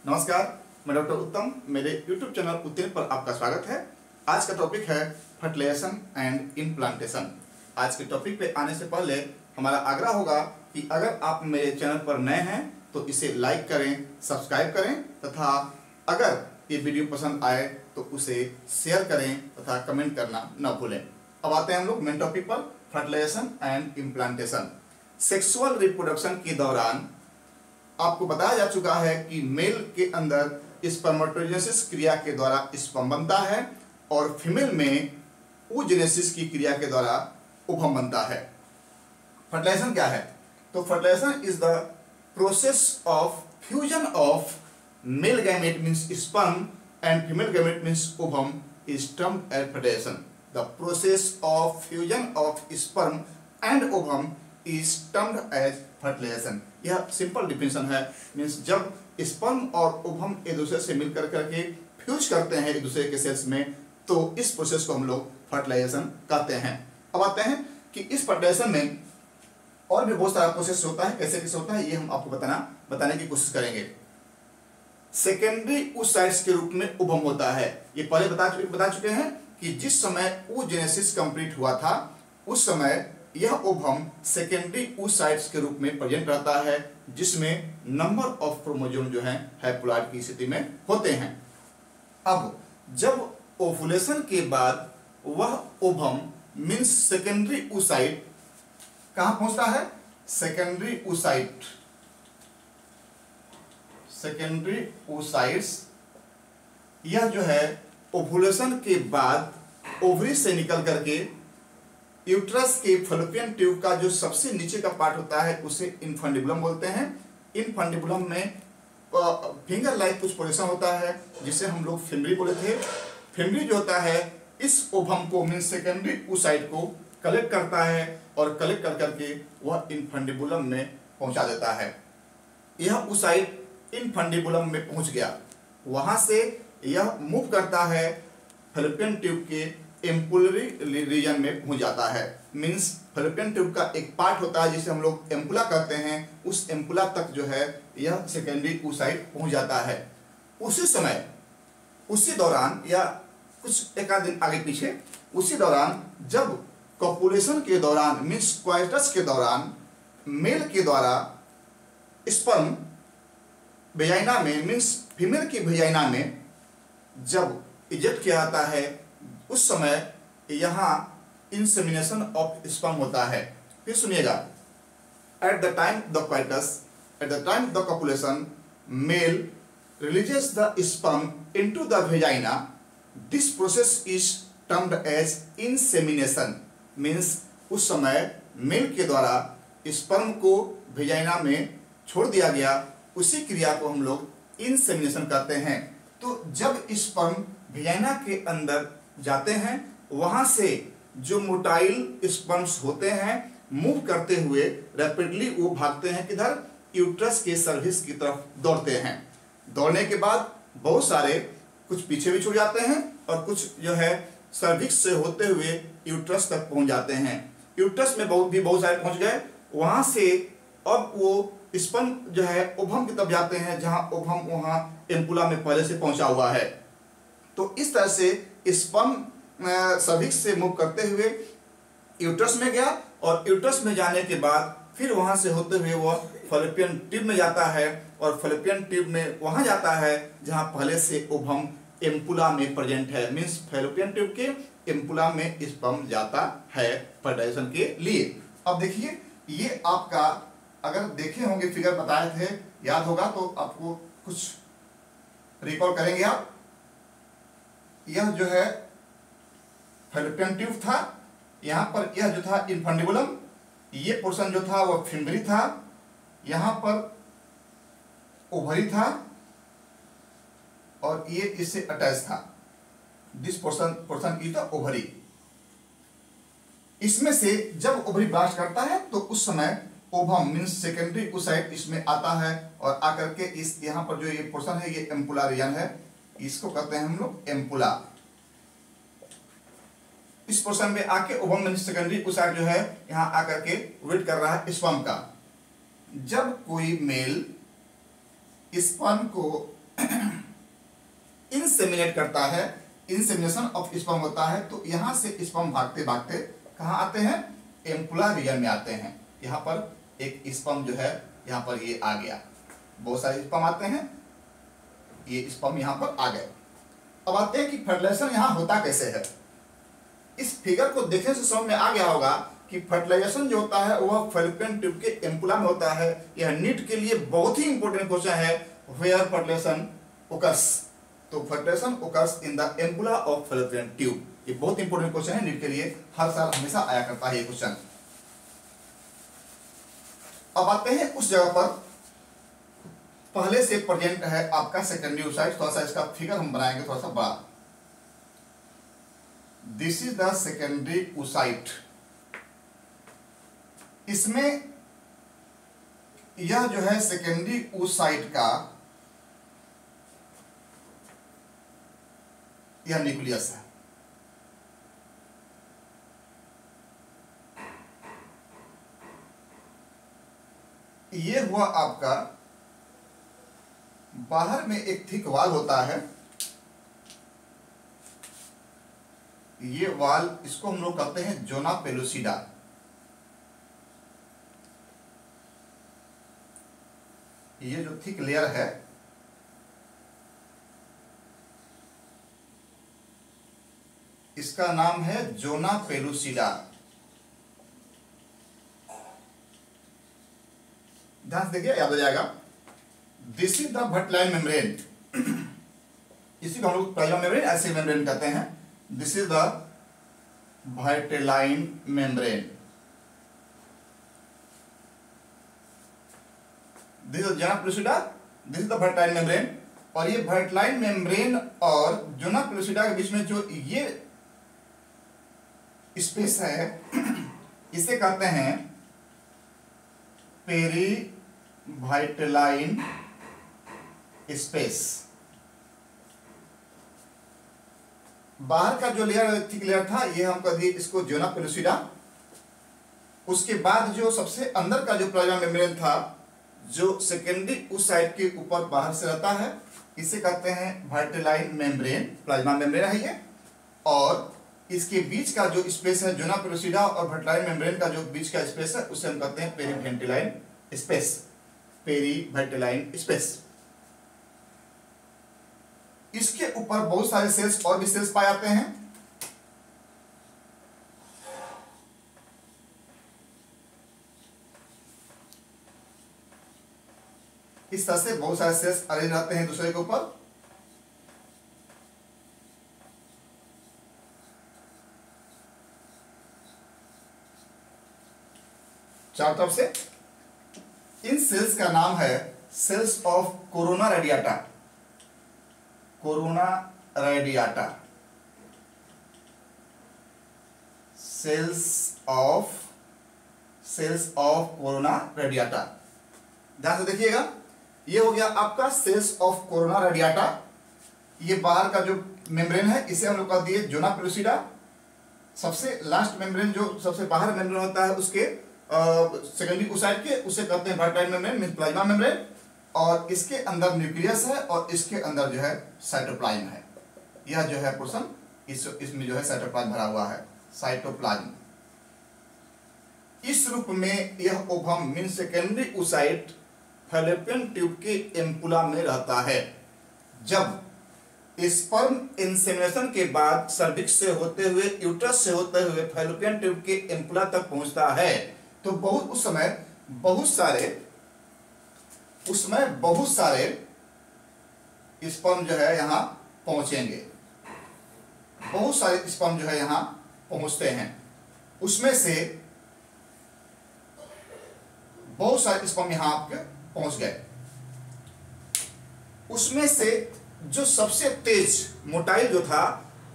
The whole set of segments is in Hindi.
नमस्कार, मैं डॉक्टर उत्तम। मेरे YouTube चैनल उत्तीर्ण पर आपका स्वागत है। आज का टॉपिक है फर्टिलाइजेशन एंड इम्प्लांटेशन। आज के टॉपिक पे आने से पहले हमारा आग्रह होगा कि अगर आप मेरे चैनल पर नए हैं तो इसे लाइक करें, सब्सक्राइब करें तथा अगर ये वीडियो पसंद आए तो उसे शेयर करें तथा कमेंट करना न भूलें। अब आते हैं हम लोग मेन टॉपिक पर, fertilisation and implantation. Sexual reproduction के दौरान आपको बताया जा चुका है कि मेल के अंदर स्पर्मेटोजेनेसिस क्रिया के द्वारा स्पर्म बनता है और फीमेल में oogenesis की क्रिया के द्वारा ओवम बनता है। फर्टिलाइजेशन क्या है? तो fertilisation is the process of fusion of male gamete means sperm and female gamete means ovum is termed as fertilisation. The process of fusion of sperm and ovum is termed as fertilisation. यह सिंपल डिफिनेशन है। मींस जब स्पर्म और ओवम एक दूसरे से मिलकर करके फ्यूज करते हैं एक दूसरे के सेल्स में, तो इस प्रोसेस को हम लोग फर्टिलाइजेशन कहते हैं। अब आते हैं कि इस फर्टिलाइजेशन में और भी बहुत सारा प्रोसेस होता है। कैसे कैसे होता है ये हम आपको बताने की कोशिश करेंगे। सेकेंडरी oocytes के रूप में ओवम होता है। ये पहले बता चुके हैं कि जिस समय oogenesis कंप्लीट हुआ था उस समय यह ओवम सेकेंडरी oocytes के रूप में प्रेजेंट रहता है, जिसमें नंबर ऑफ क्रोमोसोम जो है हैप्लॉइड की स्थिति में होते हैं। अब जब ओवुलेशन के बाद वह ओवम मींस सेकेंडरी oocyte कहां पहुंचता है? सेकेंडरी oocytes यह जो है ओवुलेशन के बाद ओवरी से निकल करके यूट्रस के फैलोपियन ट्यूब का जो सबसे नीचे का पार्ट होता है उसे इनफंडिबुलम बोलते हैं। इनफंडिबुलम में फिंगर लाइक कुछ पोजीशन होता है जिसे हम लोग फिमरी बोले थे। फिमरी जो होता है इस ओवम को मींस सेकेंडरी oocyte को कलेक्ट करता है और कलेक्ट कर करके वह इनफंडिबुलम में पहुंचा देता है। यह oocyte इनफंडिबुलम में पहुंच गया, वहां से यह मूव करता है फैलोपियन ट्यूब के एम्पुलरी रीजन में पहुंच जाता है। मींस फैलोपियन ट्यूब का एक पार्ट होता है जिसे हम लोग एम्पुला कहते हैं, उस एम्पुला तक जो है यह सेकेंडरी oocyte पहुंच जाता है। उसी समय उसी दौरान या कुछ एक आध दिन आगे पीछे उसी दौरान जब कॉपुलेशन के दौरान मींस क्वाइटस के दौरान मेल के द्वारा स्पर्म वेजाइना में मींस फीमेल की वेजाइना में जब इजेक्ट किया जाता है उस समय यहाँ इंसेमिनेशन ऑफ स्पर्म होता है। फिर सुनिएगा, at the time the coitus at the time the copulation male releases the sperm into the vagina. This process is termed as insemination. Means उस समय मेल के द्वारा स्पर्म को वेजाइना में छोड़ दिया गया, उसी क्रिया को हम लोग इंसेमिनेशन कहते हैं। तो जब स्पर्म वेजाइना के अंदर जाते हैं वहां से जो मोटाइल स्पर्म्स होते हैं मूव करते हुए रैपिडली वो भागते हैं किधर? यूट्रस के सर्विस की तरफ दौड़ते हैं। दौड़ने के बाद बहुत सारे कुछ पीछे भी छूट जाते हैं और कुछ जो है सर्विक्स से होते हुए यूट्रस तक पहुंच जाते हैं। यूट्रस में बहुत सारे पहुंच गए, वहां से अब वो स्पर्म जो है ओवम की तरफ जाते हैं जहां ओवम वहां एम्पुला में पहले से पहुंचा हुआ है। तो इस तरह से स्पर्म सर्विक्स से मूव करते हुए यूट्रस में गया और यूट्रस में जाने के बाद फिर वहां से होते हुए वह फैलोपियन ट्यूब में जाता है और फैलोपियन ट्यूब में वहां जाता है जहां पहले से ओवम एम्पुला में प्रेजेंट है। मींस फैलोपियन ट्यूब के एम्पुला में स्पर्म जाता है फर्टिलाइजेशन के लिए। अब देखिए, ये आपका अगर देखे होंगे फिगर बताए थे, याद होगा तो आपको कुछ रिकॉल करेंगे आप। यह जो है फैलोपियन ट्यूब था, यहाँ पर यह जो था इनफंडिबुलम, ये पोर्शन जो था वह फिमरी था, यहाँ पर ओवरी था और ये इससे अटैच था। This portion is the ovary. इसमें से जब ओवरी ब्लास्ट करता है तो उस समय ओवम मींस सेकेंडरी oocyte इसमें आता है और आकर के इस यहाँ पर जो ये पोर्शन है ये एम्पुला रीजन है, इसको कहते हैं हम लोग एम्पुला। इस पोर्शन में आके ओवम मींस सेकेंडरी oocyte जो है यहाँ आकर के वेट कर रहा है स्पर्म का। जब कोई मेल स्पर्म को इंसेमिनेट करता है, इंसेमिनेशन ऑफ स्पर्म होता है, तो यहां से स्पर्म भागते भागते कहां आते हैं, एम्पुला रीजन में आते हैं। यहां पर एक स्पर्म जो है यहां पर ये आ गया, बहुत सारे स्पर्म आते हैं, ये स्पर्म यहां पर आ गए। अब आते हैं कि फर्टिलाइजेशन यहां होता कैसे है। इस फिगर को देखने से समझ में आ गया होगा कि फर्टिलाइजेशन जो होता है वह फैलोपियन ट्यूब के एम्पुला में होता है। यह नीट के लिए बहुत ही इंपॉर्टेंट क्वेश्चन है, वेयर फर्टिलाइजेशन ओकर्स। तो fertilisation occurs in the ampulla of fallopian tube, ये बहुत इंपॉर्टेंट क्वेश्चन है नीट के लिए, हर साल हमेशा आया करता है ये क्वेश्चन। अब आते हैं उस जगह पर पहले से प्रेजेंट है आपका सेकेंडरी oocyte। थोड़ा सा इसका फिगर हम बनाएंगे थोड़ा सा बड़ा। This is the secondary oocyte। इसमें यह जो है सेकेंडरी oocyte का यह न्यूक्लियस है। ये हुआ आपका, बाहर में एक थिक वाल होता है, ये वाल इसको हम लोग कहते हैं जोना पेलुसिडा। ये जो थिक लेयर है इसका नाम है जोना पेलुसिडा। ध्यान से देखिए, याद हो जाएगा। This is the vitelline membrane, इसी को हम लोग प्लाज्मा मेम्ब्रेन ऐसे मेम्ब्रेन कहते हैं। This is the vitelline membrane, this is zona pellucida, this is the vitelline membrane. और ये वर्टिलाइन मेम्ब्रेन और जोना पेलुसिडा के बीच में जो ये स्पेस है इसे कहते हैं पेरी वर्टिलाइन स्पेस। बाहर का जो लेयर थिक लेयर था ये हम कह दिए इसको जोना पेलुसिडा। उसके बाद जो सबसे अंदर का जो प्लाज्मा मेम्ब्रेन था जो सेकेंडरी oocyte के ऊपर बाहर से रहता है, इसे कहते हैं वर्टिलाइन मेम्ब्रेन, प्लाज्मा मेम्ब्रेन है ये। और इसके बीच का जो स्पेस है जोना पेलुसिडा और वर्टिलाइन मेम्ब्रेन का जो बीच का स्पेस है उसे हम कहते हैं पेरीवर्टिलाइन स्पेस, पेरीवर्टिलाइन स्पेस। इसके ऊपर बहुत सारे सेल्स और भी सेल्स पाए जाते हैं। इस तरह से बहुत सारे सेल्स अरेंज रहते हैं दूसरे के ऊपर। चारों तरफ से। इन सेल्स का नाम है cells of corona radiata, corona radiata, cells of corona radiata. ध्यान से देखिएगा, ये हो गया आपका सेल्स ऑफ कोरोना रेडियाटा। ये बाहर का जो मेम्ब्रेन है इसे हम लोग कह दिए जोना पेलुसिडा। सबसे लास्ट मेम्ब्रेन जो सबसे बाहर मेम्ब्रेन होता है उसके सेकेंडरी oocyte के, उसे कहते हैं वर्टिलाइन मेम्ब्रेन मींस प्लाज्मा मेम्ब्रेन। और इसके अंदर न्यूक्लियस है और इसके अंदर जो है साइटोप्लाज्म है। यह जो है पोर्शन इसमें जो है साइटोप्लाज्म भरा हुआ है, साइटोप्लाज्म। इस रूप में यह ovum means secondary oocyte fallopian tube के एम्पुला में रहता है। जब स्पर्म इंसेमिनेशन के बाद सर्विक्स से होते हुए यूट्रस से होते हुए फैलोपियन ट्यूब के एम्पुला तक पहुंचता है तो उस समय बहुत सारे स्पर्म जो है यहाँ पहुंचेंगे, बहुत सारे स्पर्म जो है यहाँ पहुंचते हैं। उसमें से बहुत सारे स्पर्म यहाँ आपके पहुंच गए। उसमें से जो सबसे तेज मोटाइल जो था,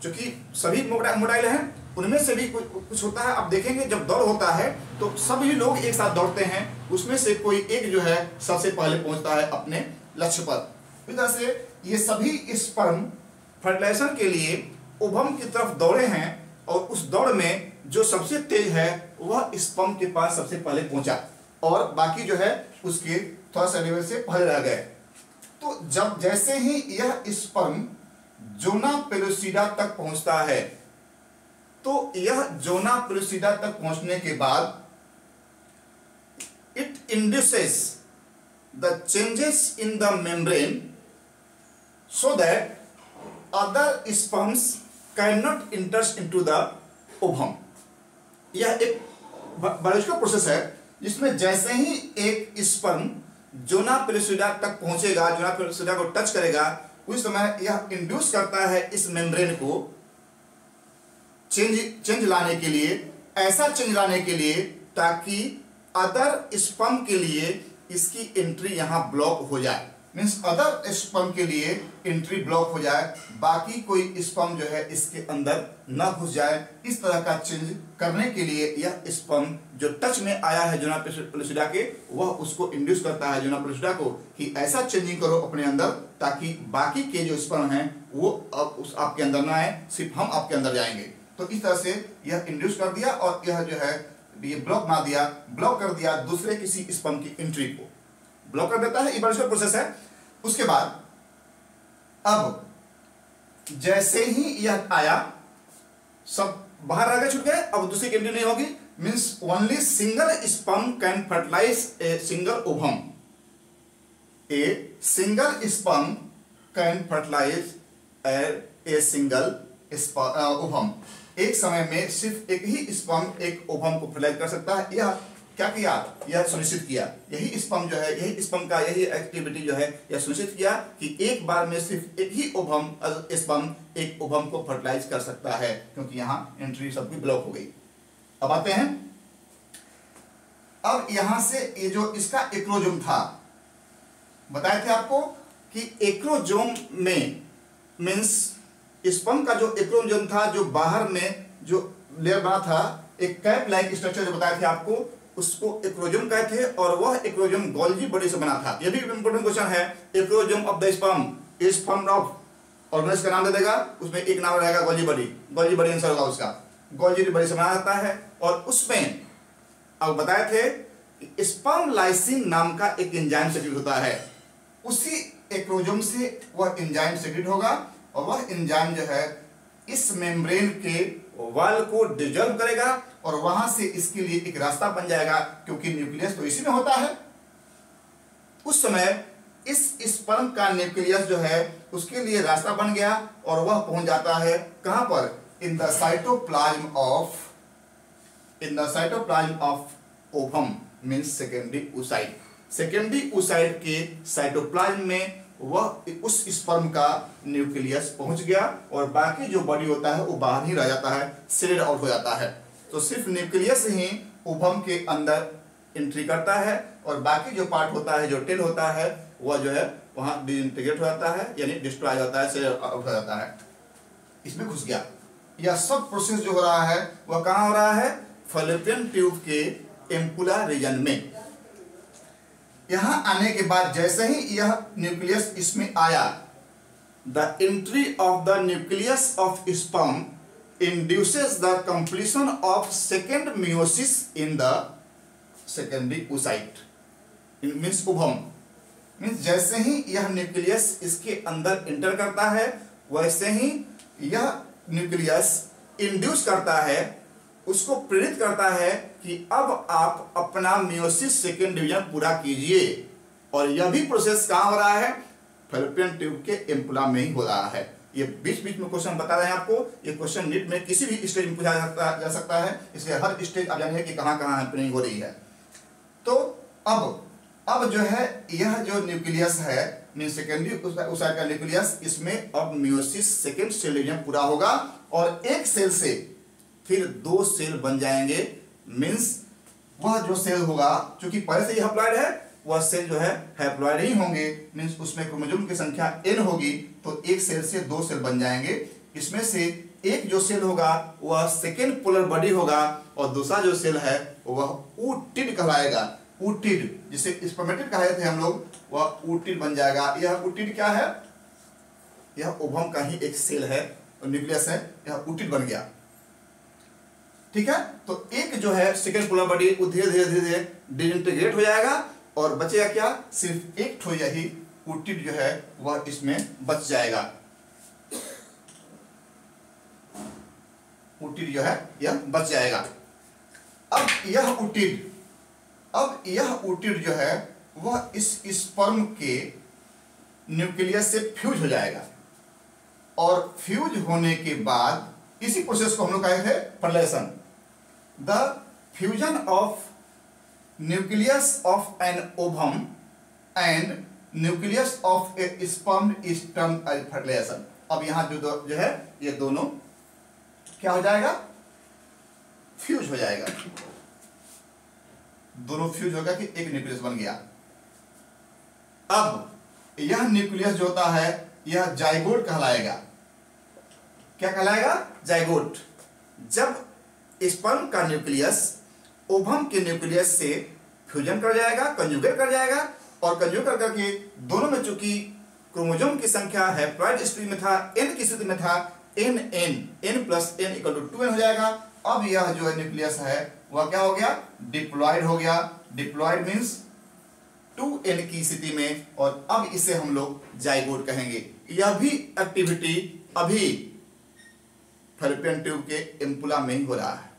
जो कि सभी मोटाइल हैं उनमें से भी कुछ होता है। आप देखेंगे जब दौड़ होता है तो सभी लोग एक साथ दौड़ते हैं, उसमें से कोई एक जो है सबसे पहले पहुंचता है अपने लक्ष्य पर। इस तरह से ये सभी स्पर्म फर्टिलाइजेशन के लिए ओवम की तरफ दौड़े हैं और उस दौड़ में जो सबसे तेज है वह स्पर्म के पास सबसे पहले पहुंचा और बाकी जो है उसके थोड़ा सा लेवल से पहले रह गए। तो जब जैसे ही यह स्पर्म जोना पेलुसिडा तक पहुंचता है। तो यह जोना पेलुसिडा तक पहुंचने के बाद it induces the changes in the membrane so that other sperms can not inter into the ovum. यह एक बायोलॉजिकल प्रोसेस है जिसमें जैसे ही एक स्पर्म जोना पेलुसिडा तक पहुंचेगा, जोना पेलुसिडा को टच करेगा, उस समय यह इंड्यूस करता है इस मेम्ब्रेन को चेंज लाने के लिए, ऐसा चेंज लाने के लिए ताकि अदर स्पर्म के लिए इसकी एंट्री यहां ब्लॉक हो जाए। मीन्स अदर स्पर्म के लिए एंट्री ब्लॉक हो जाए, बाकी कोई स्पर्म जो है इसके अंदर न घुस जाए। इस तरह का चेंज करने के लिए यह स्पर्म जो टच में आया है जोना पेलुसिडा के, वह उसको इंड्यूस करता है जोना पेलुसिडा को कि ऐसा चेंजिंग करो अपने अंदर ताकि बाकी के जो स्पर्म हैं वो अब उस आपके अंदर ना आए, सिर्फ हम आपके अंदर जाएंगे। तो इस तरह से यह इंड्यूस कर दिया और यह जो है ये ब्लॉक ना दिया, ब्लॉक कर दिया दूसरे किसी स्पर्म की एंट्री को ब्लॉक कर देता है। ये बायोलॉजिकल प्रोसेस है। उसके बाद अब जैसे ही यह आया, सब बाहर आ गए, छूट गए, अब दूसरी एंट्री नहीं होगी। Means only single sperm can fertilise a single ovum. A single sperm can fertilise a single ovum. एक समय में सिर्फ एक ही स्पर्म एक ओवम को फर्टिलाइज कर सकता है। यह क्या किया, यह सुनिश्चित किया, यही स्पर्म जो है, यही स्पर्म का यही एक्टिविटी जो है, यह सुनिश्चित किया कि एक बार में सिर्फ एक ही ओवम स्पर्म एक ओवम को फर्टिलाइज कर सकता है, क्योंकि यहां एंट्री सबकी ब्लॉक हो गई। अब आते हैं, अब यहां से ये जो इसका एक्रोजोम था, बताए थे आपको कि एक्रोजोम में मीन्स स्पर्म का जो एक्रोजोम था, जो बाहर में जो लेयर बना था, एक कैप लाइक स्ट्रक्चर जो बताए थे आपको, उसको एक्रोजोम कहते हैं और वह एक्रोजोम गोल्जी बॉडी से बना था। यह भी इंपॉर्टेंट क्वेश्चन है। Acrosome of the sperm is formed of, organelles का नाम दे देगा, उसमें एक नाम रहेगा Golgi body, Golgi body answer होगा उसका। गोल्जी बॉडी से बना जाता है और उसमें अब बताए थे कि स्पर्म लाइसिन नाम का एक एंजाइम सेक्रेट होता है। उसी एक्रोजोम से वह एंजाइम सेक्रेट होगा और वह एंजाइम जो है इस मेम्ब्रेन के वॉल को डिजॉल्व करेगा और वहां से इसके लिए एक रास्ता बन जाएगा, क्योंकि न्यूक्लियस तो इसी में होता है। उस समय इस स्पर्म का न्यूक्लियस जो है उसके लिए रास्ता बन गया और वह पहुंच जाता है कहां पर, in the cytoplasm of ovum means secondary oocyte। Secondary oocyte के साइटोप्लाज्म में वह उस स्पर्म का न्यूक्लियस पहुंच गया और बाकी जो बॉडी होता है वो बाहर ही रह जाता है, सेलेड आउट हो जाता है। तो सिर्फ न्यूक्लियस ही ओवम के अंदर एंट्री करता है और बाकी जो पार्ट होता है, जो टेल होता है, वह जो है वहां डिसइंटीग्रेट हो जाता है, यानी डिस्ट्रॉय हो जाता है, सेलेड आउट हो जाता है, इसमें घुस गया। यह सब प्रोसेस जो हो रहा है वह कहां हो रहा है, फैलोपियन ट्यूब के एम्पुला रीजन में। यहां आने के बाद जैसे ही यह न्यूक्लियस इसमें आया, the entry of the nucleus of sperm induces the completion of second meiosis in the secondary oocyte, means ovum. Means जैसे ही यह न्यूक्लियस इसके अंदर एंटर करता है, वैसे ही यह न्यूक्लियस इंड्यूस करता है, उसको प्रेरित करता है कि अब आप अपना मियोसिस सेकेंड डिवीजन पूरा कीजिए। और यह भी प्रोसेस कहां हो रहा है, फैलोपियन ट्यूब के एम्पुला में ही हो रहा है। ये बीच बीच में क्वेश्चन बता रहे हैं आपको। ये क्वेश्चन नीट में किसी भी स्टेज में पूछा जा सकता है, इसलिए हर स्टेज आप जानिए कि कहां कहां हैपनिंग हो रही है। तो अब जो है यह जो न्यूक्लियस है मीन सेकेंडरी oocyte का न्यूक्लियस, इसमें अब मियोसिस सेकेंड सेल डिवीजन पूरा होगा और एक सेल से फिर दो सेल बन जाएंगे। मीन्स वह जो सेल होगा, चूंकि पहले से ही हैप्लॉइड है, वह सेल जो है हैप्लॉइड ही होंगे। मीन्स उसमें क्रोमोसोम की संख्या n होगी, तो एक सेल से दो सेल बन जाएंगे। इसमें से एक जो सेल होगा वह सेकेंड पोलर बॉडी होगा और दूसरा जो सेल है वह oocyte कहलाएगा। oocyte जिसे स्पर्मेटिड कहे थे हम लोग, वह oocyte बन जाएगा। यह oocyte क्या है, यह ओवम का ही एक सेल है और न्यूक्लियस है, यह oocyte बन गया। ठीक है, तो एक जो है सेकेंड पोलर बॉडी धीरे धीरे डिसइंटीग्रेट हो जाएगा और बचेगा क्या, सिर्फ एक ठो यही oocyte जो है वह इसमें बच जाएगा। ओटिड जो है यह बच जाएगा। अब यह ओटिड जो है वह इस स्पर्म के न्यूक्लियस से फ्यूज हो जाएगा, और फ्यूज होने के बाद इसी प्रोसेस को हम लोग कहते हैं fertilisation. The fusion of nucleus of an ovum and nucleus of a sperm is termed as fertilisation. अब यहां जो है ये दोनों क्या हो जाएगा, फ्यूज हो जाएगा, दोनों फ्यूज होगा कि एक न्यूक्लियस बन गया। अब यह न्यूक्लियस जो होता है यह जाइगोट कहलाएगा। क्या कहलाएगा, जाइगोट। जब स्पर्म का न्यूक्लियस ओवम के न्यूक्लियस से फ्यूजन कर जाएगा, कंजुगेट कर जाएगा, और कंजुगेट करके दोनों में चूंकि क्रोमोसोम की संख्या हैप्लॉइड स्थिति में था, n की स्थिति में था, n plus n equal to 2n हो जाएगा। अब यह जो है न्यूक्लियस है वह क्या हो गया, डिप्लॉयड हो गया। डिप्लॉयड मीन्स 2n की स्थिति में, और अब इसे हम लोग जाइगोट कहेंगे। यह भी एक्टिविटी अभी फैलोपियन ट्यूब के एम्पुला में ही हो रहा है।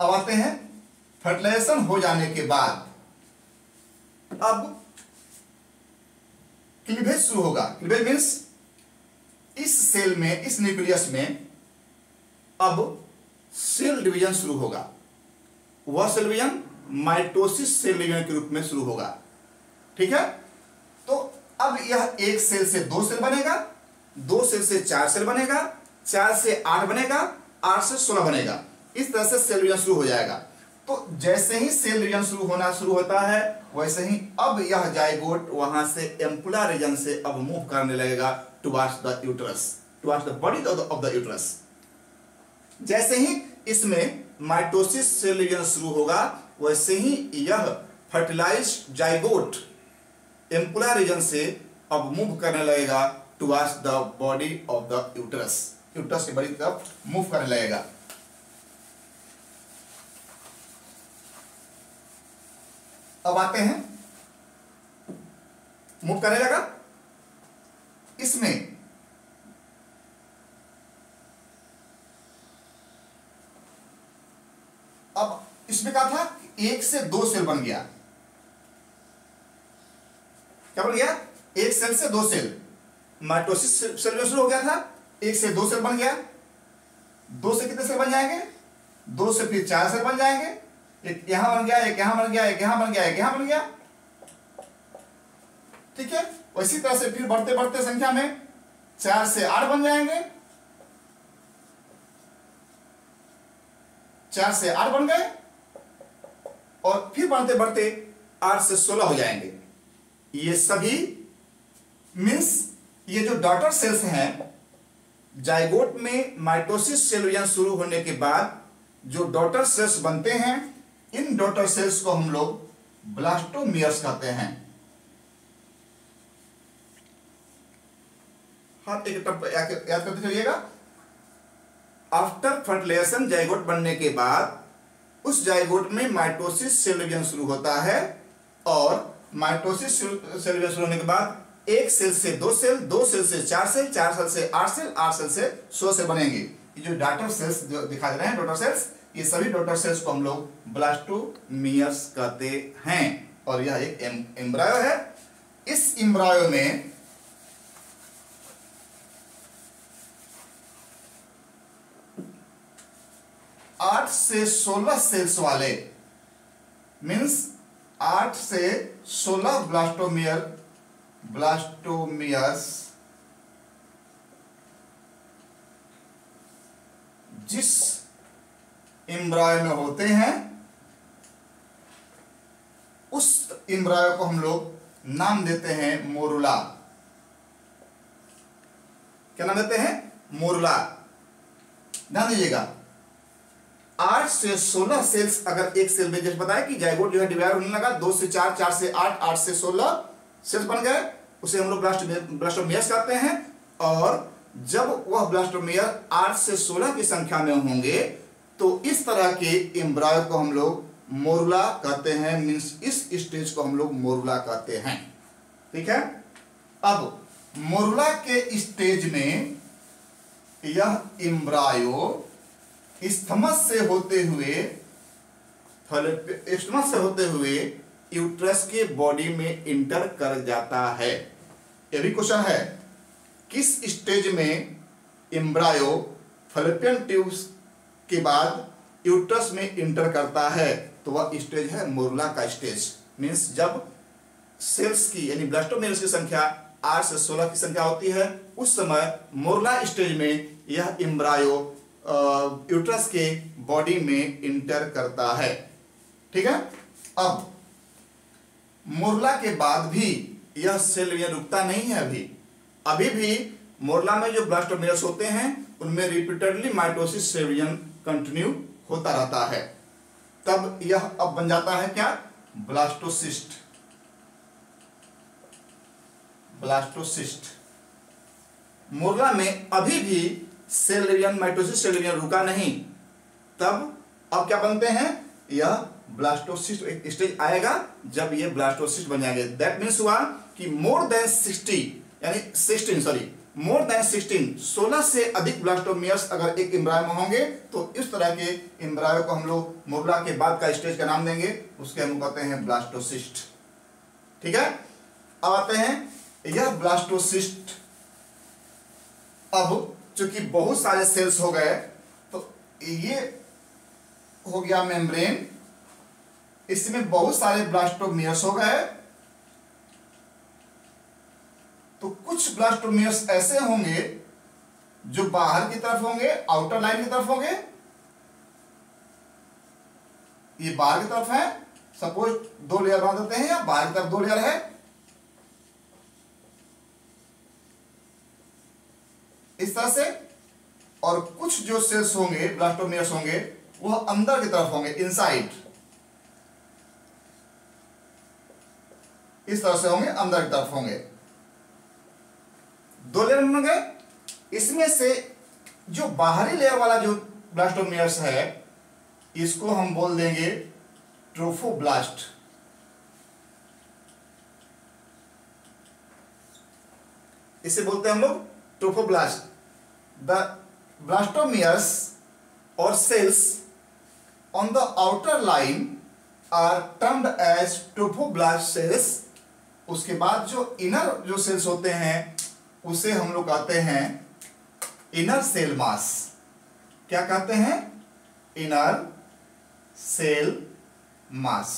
अब आते हैं फर्टिलाइजेशन हो जाने के बाद अब क्लीवेज शुरू होगा। क्लीवेज मीन्स इस सेल में, इस न्यूक्लियस में अब सेल डिवीजन शुरू होगा। वह cell division mitosis cell division के रूप में शुरू होगा। ठीक है, तो अब यह एक सेल से 2 सेल बनेगा, 2 सेल से 4 सेल बनेगा, 4 से 8 बनेगा, 8 से 16 बनेगा। इस तरह से सेल डिवीजन शुरू हो जाएगा। तो जैसे ही सेल डिवीजन शुरू होता है वैसे ही अब यह जाइगोट वहां से एम्पुला रीजन से अब मूव करने लगेगा towards the uterus, towards the body of the uterus. जैसे ही इसमें माइटोसिस सेल डिवीजन शुरू होगा वैसे ही यह फर्टिलाइज्ड जाइगोट एम्पुला रीजन से अब मूव करने लगेगा towards the body of the uterus, uterus की बड़ी तरफ मूव करने लगेगा। अब आते हैं, मूव करने लगा। इसमें अब इसमें क्या था, 1 से 2 सेल बन गया। क्या बन गया, 1 सेल से 2 सेल। माइटोसिस सेल जो शुरू हो गया था, 1 से 2 सेल बन गया। 2 से कितने सेल बन जाएंगे, 2 से फिर 4 सेल बन जाएंगे। एक यहां बन गया, एक यहां बन गया, एक यहां बन गया, एक यहां बन गया। ठीक है, इसी तरह से फिर बढ़ते बढ़ते संख्या में 4 से 8 बन जाएंगे, 4 से 8 बन गए, और फिर बढ़ते बढ़ते 8 से 16 हो जाएंगे। ये सभी मीन्स ये जो डॉटर सेल्स हैं, जाइगोट में माइटोसिस सेल डिवीजन शुरू होने के बाद जो डॉटर सेल्स बनते हैं, इन डॉटर सेल्स को हम लोग ब्लास्टोमियर्स कहते हैं। हाँ, एक याद करते चलिएगा। आफ्टर फर्टिलाइजेशन जाइगोट बनने के बाद उस जाइगोट में माइटोसिस सेल डिवीजन शुरू होता है, और माइटोसिस सेल डिवीजन शुरू होने के बाद 1 सेल से 2 सेल, 2 सेल से 4 सेल, 4 सेल से 8 सेल, 8 सेल से 16 सेल बनेंगे। ये जो डॉटर सेल्स जो दिखा रहे हैं, डॉटर सेल्स, ये सभी डॉटर सेल्स को हम लोग ब्लास्टोमियर्स कहते हैं। और यह एक एम्ब्रायो है। इस एम्ब्रायो में आठ से 16 सेल्स वाले मीन्स 8 से 16 ब्लास्टोमियर्स जिस एम्ब्रायो में होते हैं, उस एम्ब्रायो को हम लोग नाम देते हैं मोरुला। क्या नाम देते हैं, मोरुला। ध्यान दीजिएगा, 8 से 16 सेल्स अगर एक सेल में, जैसे बताया कि जाइगोट जो है डिवाइड होने लगा, 2 से 4, 4 से 8, 8 से 16 सेल्स बन गए, उसे हम लोग ब्लास्टोमियर्स कहते हैं। और जब वह ब्लास्टोमियर 8 से 16 की संख्या में होंगे तो इस तरह के एम्ब्रायो को हम लोग मोरुला कहते हैं। मींस इस स्टेज को हम लोग मोरुला कहते हैं। ठीक है, अब मोरुला के स्टेज में यह एम्ब्रायो स्थमस से होते हुए यूट्रस के बॉडी में इंटर कर जाता है। यह भी क्वेश्चन है, किस स्टेज में एम्ब्रायो फैलोपियन ट्यूब्स के बाद यूट्रस में इंटर करता है? तो वह स्टेज है मोरला का स्टेज। मीन्स जब सेल्स की यानी ब्लास्टोमेरियस की संख्या 8 से 16 की संख्या होती है, उस समय मोरला स्टेज में यह एम्ब्रायो यूट्रस के बॉडी में इंटर करता है। ठीक है। अब मोरला के बाद भी यह सेल डिवीजन रुकता नहीं है। अभी भी मोरला में जो ब्लास्टोमेरियस होते हैं उनमें repeatedly mitosis cell division continue होता रहता है। तब यह अब बन जाता है क्या? ब्लास्टोसिस्ट। मोरला में अभी भी cell division mitosis cell division रुका नहीं। तब अब क्या बनते हैं? यह ब्लास्टोसिस्ट एक स्टेज आएगा जब ये ब्लास्टोसिस्ट बन जाएंगे। दैट मीन्स हुआ कि मोर देन 16 से अधिक ब्लास्टोमियर्स अगर एक एम्ब्रायो में होंगे तो इस तरह के एम्ब्रायो को हम लोग मोरला के बाद का स्टेज का नाम देंगे, उसके हम कहते हैं ब्लास्टोसिस्ट। ठीक है। अब आते हैं यह ब्लास्टोसिस्ट। अब चूंकि बहुत सारे सेल्स हो गए तो ये हो गया मेम्ब्रेन, इसमें बहुत सारे ब्लास्टोमियर्स हो गए तो कुछ ब्लास्टोमियर्स ऐसे होंगे जो बाहर की तरफ होंगे, आउटर लाइन की तरफ होंगे। ये बाहर की तरफ है, सपोज 2 लेयर बना देते हैं, या बाहर की तरफ 2 लेयर है इस तरह से। और कुछ जो सेल्स होंगे ब्लास्टोमियर्स होंगे वह अंदर की तरफ होंगे, इनसाइड, इस तरह से होंगे, अंदर की तरफ होंगे। 2 लेयर बन गए। इसमें से जो बाहरी लेयर वाला जो ब्लास्टोमियर्स है इसको हम बोल देंगे ट्रोफोब्लास्ट। इसे बोलते हैं हम लोग ट्रोफोब्लास्ट। द ब्लास्टोमियर्स और cells on the outer line are termed as trophoblast cells. उसके बाद जो इनर जो सेल्स होते हैं उसे हम लोग कहते हैं इनर सेल मास। क्या कहते हैं? Inner cell mass.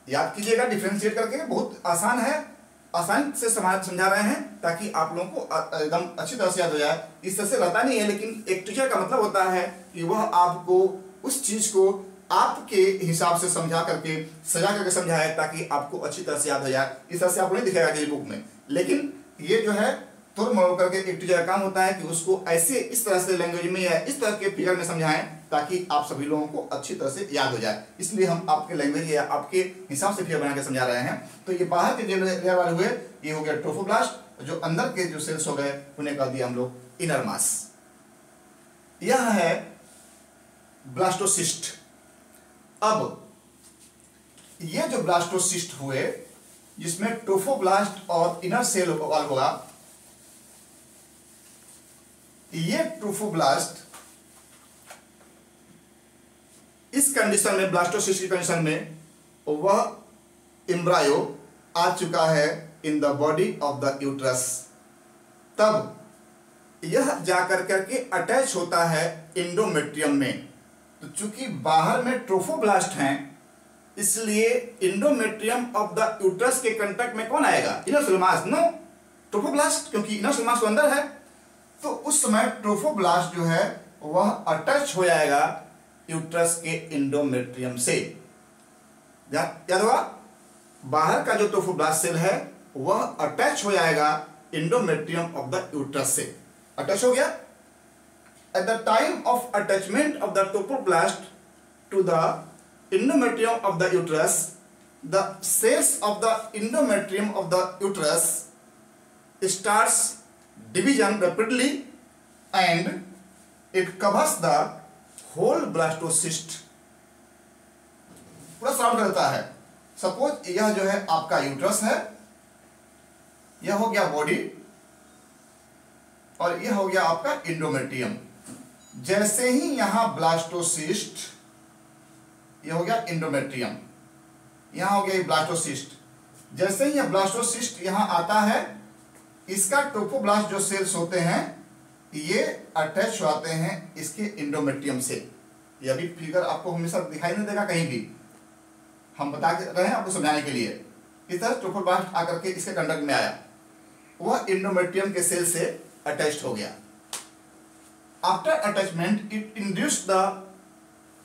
याद कीजिएगा, डिफरेंशिएट करके, बहुत आसान है, आसान से समझा रहे हैं ताकि आप लोगों को एकदम अच्छी तरह से याद हो जाए। इस तरह से रहता नहीं है, लेकिन एक टीचर का मतलब होता है कि वह आपको उस चीज को आपके हिसाब से समझा करके, सजा करके समझाए ताकि आपको अच्छी तरह से याद हो जाए। इस तरह से आपको नहीं दिखेगा किसी बुक में, लेकिन ये जो है तोड़ मरोड़ करके एक टीचर का काम होता है कि उसको ऐसे इस तरह से लैंग्वेज में या इस तरह के फिगर में समझाएं ताकि आप सभी लोगों को अच्छी तरह से याद हो जाए। इसलिए हम आपके लैंग्वेज या आपके हिसाब से फिगर बना के समझा रहे हैं। तो ये बाहर के जो लेयर वाले हुए ये हो गया ट्रोफोब्लास्ट, जो अंदर के जो सेल्स हो गए उन्हें कह दिया हम लोग इनर मास। यह है ब्लास्टोसिस्ट। अब ये जो ब्लास्टोसिस्ट हुए जिसमें ट्रोफोब्लास्ट और इनर सेल वाल होगा, ये ट्रोफोब्लास्ट इस कंडीशन में, ब्लास्टोसिस्ट की कंडीशन में, वह एम्ब्रायो आ चुका है इन the body of the uterus. तब यह जाकर करके अटैच होता है एंडोमेट्रियम में। तो चूंकि बाहर में ट्रोफोब्लास्ट हैं इसलिए एंडोमेट्रियम ऑफ द यूट्रस के कांटेक्ट में कौन आएगा? Inner cell mass, no trophoblast, क्योंकि इनर सेल मास तो अंदर है। तो उस समय ट्रोफोब्लास्ट जो है वह अटैच हो जाएगा यूट्रस के एंडोमेट्रियम से। याद होगा, बाहर का जो ट्रोफोब्लास्ट सेल है वह अटैच हो जाएगा एंडोमेट्रियम ऑफ द यूट्रस से। अटैच हो गया। At the time of attachment of the trophoblast to the endometrium of the uterus, the cells of the endometrium of the uterus starts division rapidly and it covers the whole blastocyst। पूरा सराउंड रहता है। सपोज यह जो है आपका यूट्रस है, यह हो गया बॉडी, और यह हो गया आपका एंडोमेट्रियम। जैसे ही यहां ब्लास्टोसिस्ट, यह हो गया एंडोमेट्रियम, यहां हो गया ब्लास्टोसिस्ट। जैसे ही यह ब्लास्टोसिस्ट यहां आता है, इसका ट्रोफोब्लास्ट जो सेल्स होते हैं ये अटैच होते हैं इसके एंडोमेट्रियम से। यह भी फिगर आपको हमेशा दिखाई नहीं देगा कहीं भी, हम बता रहे हैं आपको समझाने के लिए। इस तरह ट्रोफोब्लास्ट आकर के इसके कंडक्ट में आया, वह एंडोमेट्रियम के सेल से अटैच्ड हो गया। After attachment it induced the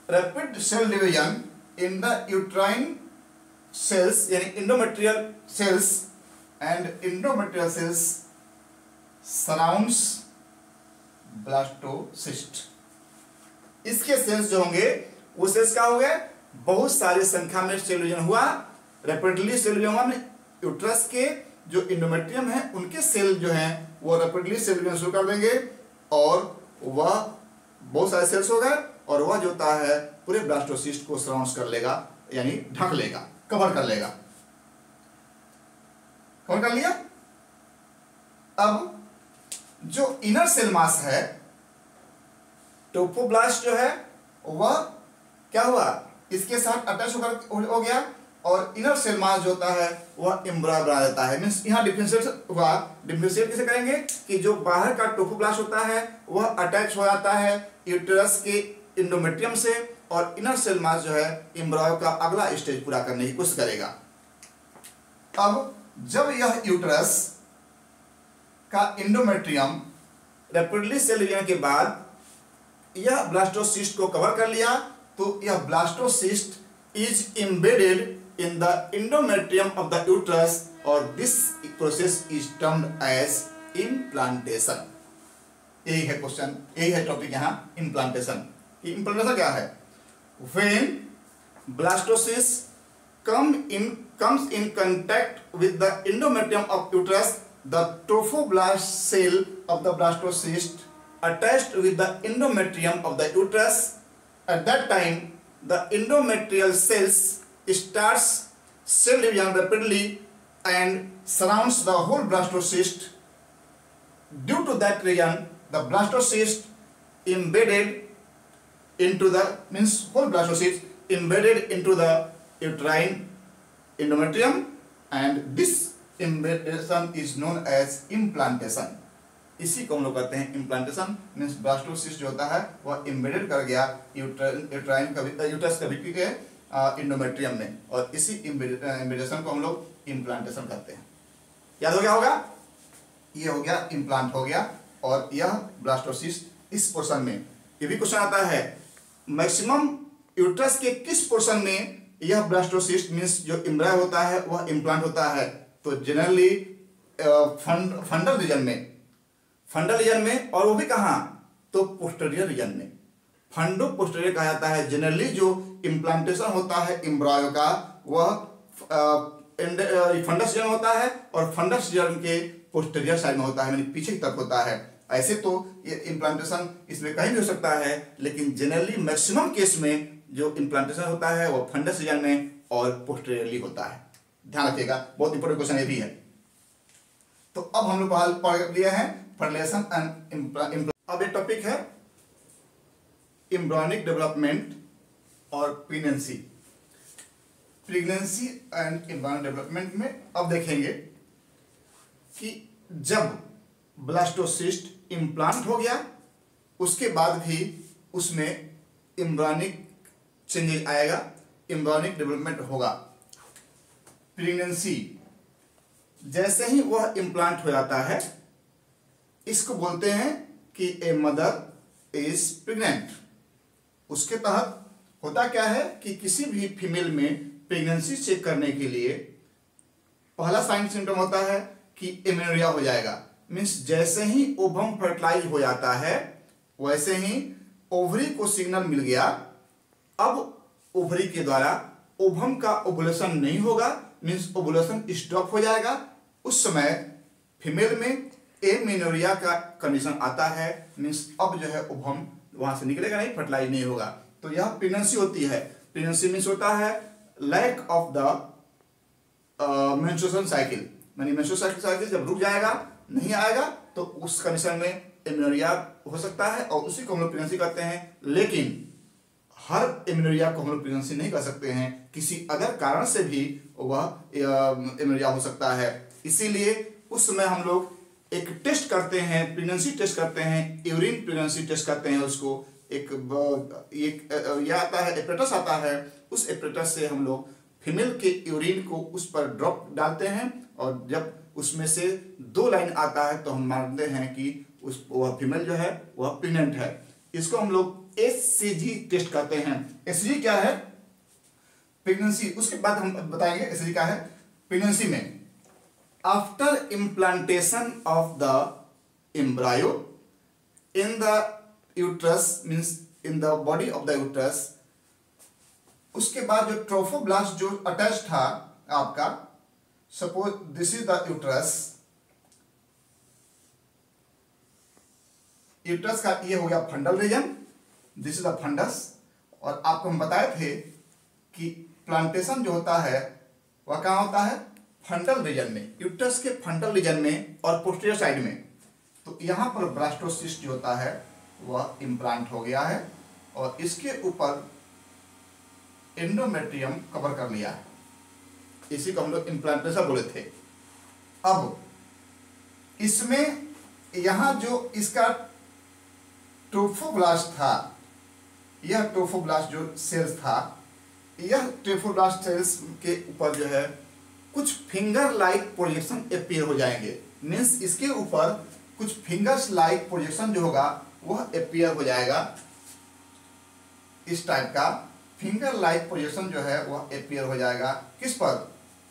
rapid cell division in the uterine cells, यानी endometrial cells, and endometrial cells surrounds blastocyst. इसके सेल्स जो होंगे वो सेल्स क्या हो गए, बहुत सारी संख्या में सेल डिवीजन हुआ, रैपिडली सेल डिवीजन हुआ। यूट्रस के जो इंडोमेट्रियम है उनके सेल जो हैं वो रैपिडली सेल डिवीजन शुरू कर देंगे, और वह बहुत सारे सेल्स हो गए, और वह जो होता है पूरे ब्लास्टोसिस्ट को सराउंड कर लेगा, यानी ढक लेगा, कवर कर लेगा। कवर कर लिया। अब जो इनर सेल मास है, ट्रोफोब्लास्ट जो है वह क्या हुआ, इसके साथ अटैच होकर हो गया, और इनर सेल मास जो होता है वह एम्ब्रॉय बना देता है। मींस यहां डिफरेंशिएट हुआ। डिफरेंशिएट कैसे करेंगे कि जो बाहर का ट्रोफोब्लास्ट होता है वह अटैच हो जाता है यूट्रस के इंडोमेट्रियम से, और इनर सेल मास जो है एम्ब्रॉय का अगला स्टेज पूरा करने की कोशिश करेगा। अब जब यह यूट्रस का इंडोमेट्रियम रैपिडली सेल डिवीजन के बाद यह ब्लास्टोसिस्ट को कवर कर लिया, तो यह blastocyst is embedded in the endometrium of the uterus, और this process is termed as implantation. यही है क्वेश्चन, यही है टॉपिक यहाँ, इम्प्लांटेशन। इम्प्लांटेशन क्या है? When blastocyst comes in contact with the endometrium of uterus, the trophoblast cell of the blastocyst attached with the endometrium of the uterus. At that time, the endometrial cells starts cell division rapidly and surrounds the whole blastocyst. Due to that reason, the blastocyst embedded into the whole blastocyst embedded into the uterine endometrium, and this embeddation is known as implantation. इसी को हम लोग कहते हैं इम्प्लांटेशन। मीन्स ब्लास्टोसिस्ट जो होता है वह एम्बेडेड कर गया यूट्राइन यूट्रस के इंडोमेट्रियम में, और इसी एम्बेडेशन को हम लोग इम्प्लांटेशन कहते हैं। याद हो गया होगा, ये हो गया इम्प्लांट हो गया, और यह ब्लास्टोसिस्ट इस पोर्शन में। ये भी क्वेश्चन आता है मैक्सिमम यूट्रस के किस पोर्शन में यह ब्लास्टोसिस्ट मींस जो एम्ब्रॉय होता है वह इम्प्लांट होता है? तो जनरली फंडल रीजन में, और वो भी कहाँ, तो पोस्टीरियर रीजन में, फंडो पोस्टीरियर कहा जाता है। जनरली जो इम्प्लांटेशन होता है एम्ब्रॉय का वह फंडस रीजन होता है, और फंडस रीजन के पोस्टीरियर साइड में होता है, यानी पीछे की तरफ होता है। ऐसे तो ये इम्प्लांटेशन इसमें कहीं भी हो सकता है, लेकिन जनरली मैक्सिमम केस में जो इम्प्लांटेशन होता है वो फंडस रीजन में और पोस्टीरियरली होता है। ध्यान रखिएगा, बहुत इंपॉर्टेंट क्वेश्चन ये भी है। तो अब हम लोग पढ़ लिए हैं फर्टिलाइजेशन एंड अब ये टॉपिक है एम्ब्रियोनिक डेवलपमेंट और प्रेगनेंसी एंड एम्ब्रियोनिक डेवलपमेंट में अब देखेंगे कि जब ब्लास्टोसिस्ट इम्प्लांट हो गया उसके बाद भी उसमें एम्ब्रियोनिक चेंजेस आएगा, एम्ब्रियोनिक डेवलपमेंट होगा। प्रेगनेंसी जैसे ही वह इम्प्लांट हो जाता है इसको बोलते हैं कि ए मदर इज प्रेग्नेंट। उसके तहत होता क्या है कि किसी भी फीमेल में प्रेगनेंसी चेक करने के लिए पहला साइन सिम्टम होता है कि एमेनोरिया हो जाएगा। मीन्स जैसे ही ओवम फर्टिलाइज हो जाता है वैसे ही ओवरी को सिग्नल मिल गया, अब ओवरी के द्वारा ओवम का ओवुलेशन नहीं होगा, मीन्स ओवुलेशन स्टॉप हो जाएगा। उस समय फीमेल में एमेनोरिया का कंडीशन आता है, मीन्स अब जो है ओवम वहां से निकलेगा नहीं, फर्टिलाइज नहीं होगा। तो यह प्रेगनेंसी होती है। प्रेगनेंसी मीन्स होता है lack of the menstruation cycle, यानी मेंस्ट्रुअल साइकिल जब रुक जाएगा, नहीं आएगा, तो उस कंडीशन में एमेनोरिया हो सकता है और उसी को हम लोग प्रेगनेंसी कहते हैं। लेकिन हर एमेनोरिया को हम लोग प्रेगनेंसी नहीं कर सकते हैं, किसी अदर कारण से भी वह एमेनोरिया हो सकता है। इसीलिए उस समय हम लोग एक टेस्ट करते हैं, प्रेगनेंसी टेस्ट करते हैं, यूरिन प्रेगनेंसी टेस्ट करते हैं। उसको एक यह आता है, एपरेटस आता है, उस एपरेटस से हम लोग फीमेल के यूरिन को उस पर ड्रॉप डालते हैं और जब उसमें से 2 लाइन आता है तो हम मानते हैं कि वह फीमेल जो है वह प्रेग्नेंट है। इसको हम लोग HCG टेस्ट करते हैं। HCG क्या है? प्रेगनेंसी। उसके बाद हम बताएंगे HCG क्या है। प्रेगनेंसी में after implantation of the embryo in the uterus, means in the body of the uterus, उसके बाद जो ट्रोफोब्लास्ट जो अटैच था आपका, suppose this is the uterus, uterus का ये हो गया fundal region, this is the fundus. और आपको हम बताए थे कि प्लांटेशन जो होता है वह कहाँ होता है? फंडल रीजन में, यूट्रस के फंडल रीजन में और पोस्टीरियर साइड में। तो यहाँ पर ब्लास्टोसिस्ट जो होता है वह इम्प्लांट हो गया है और इसके ऊपर एंडोमेट्रियम कवर कर लिया है। इसी को हम लोग इम्प्लांटेशन बोले थे। अब इसमें यहाँ जो इसका ट्रोफोब्लास्ट था, यह ट्रोफोब्लास्ट जो सेल्स था, यह ट्रोफोब्लास्ट सेल्स के ऊपर जो है कुछ फिंगर लाइक प्रोजेक्शन अपीयर हो जाएंगे। मीन्स इसके ऊपर कुछ फिंगर्स लाइक प्रोजेक्शन जो होगा वह अपीयर हो जाएगा। इस टाइप का फिंगर लाइक प्रोजेक्शन जो है वह अपीयर हो जाएगा। किस पर?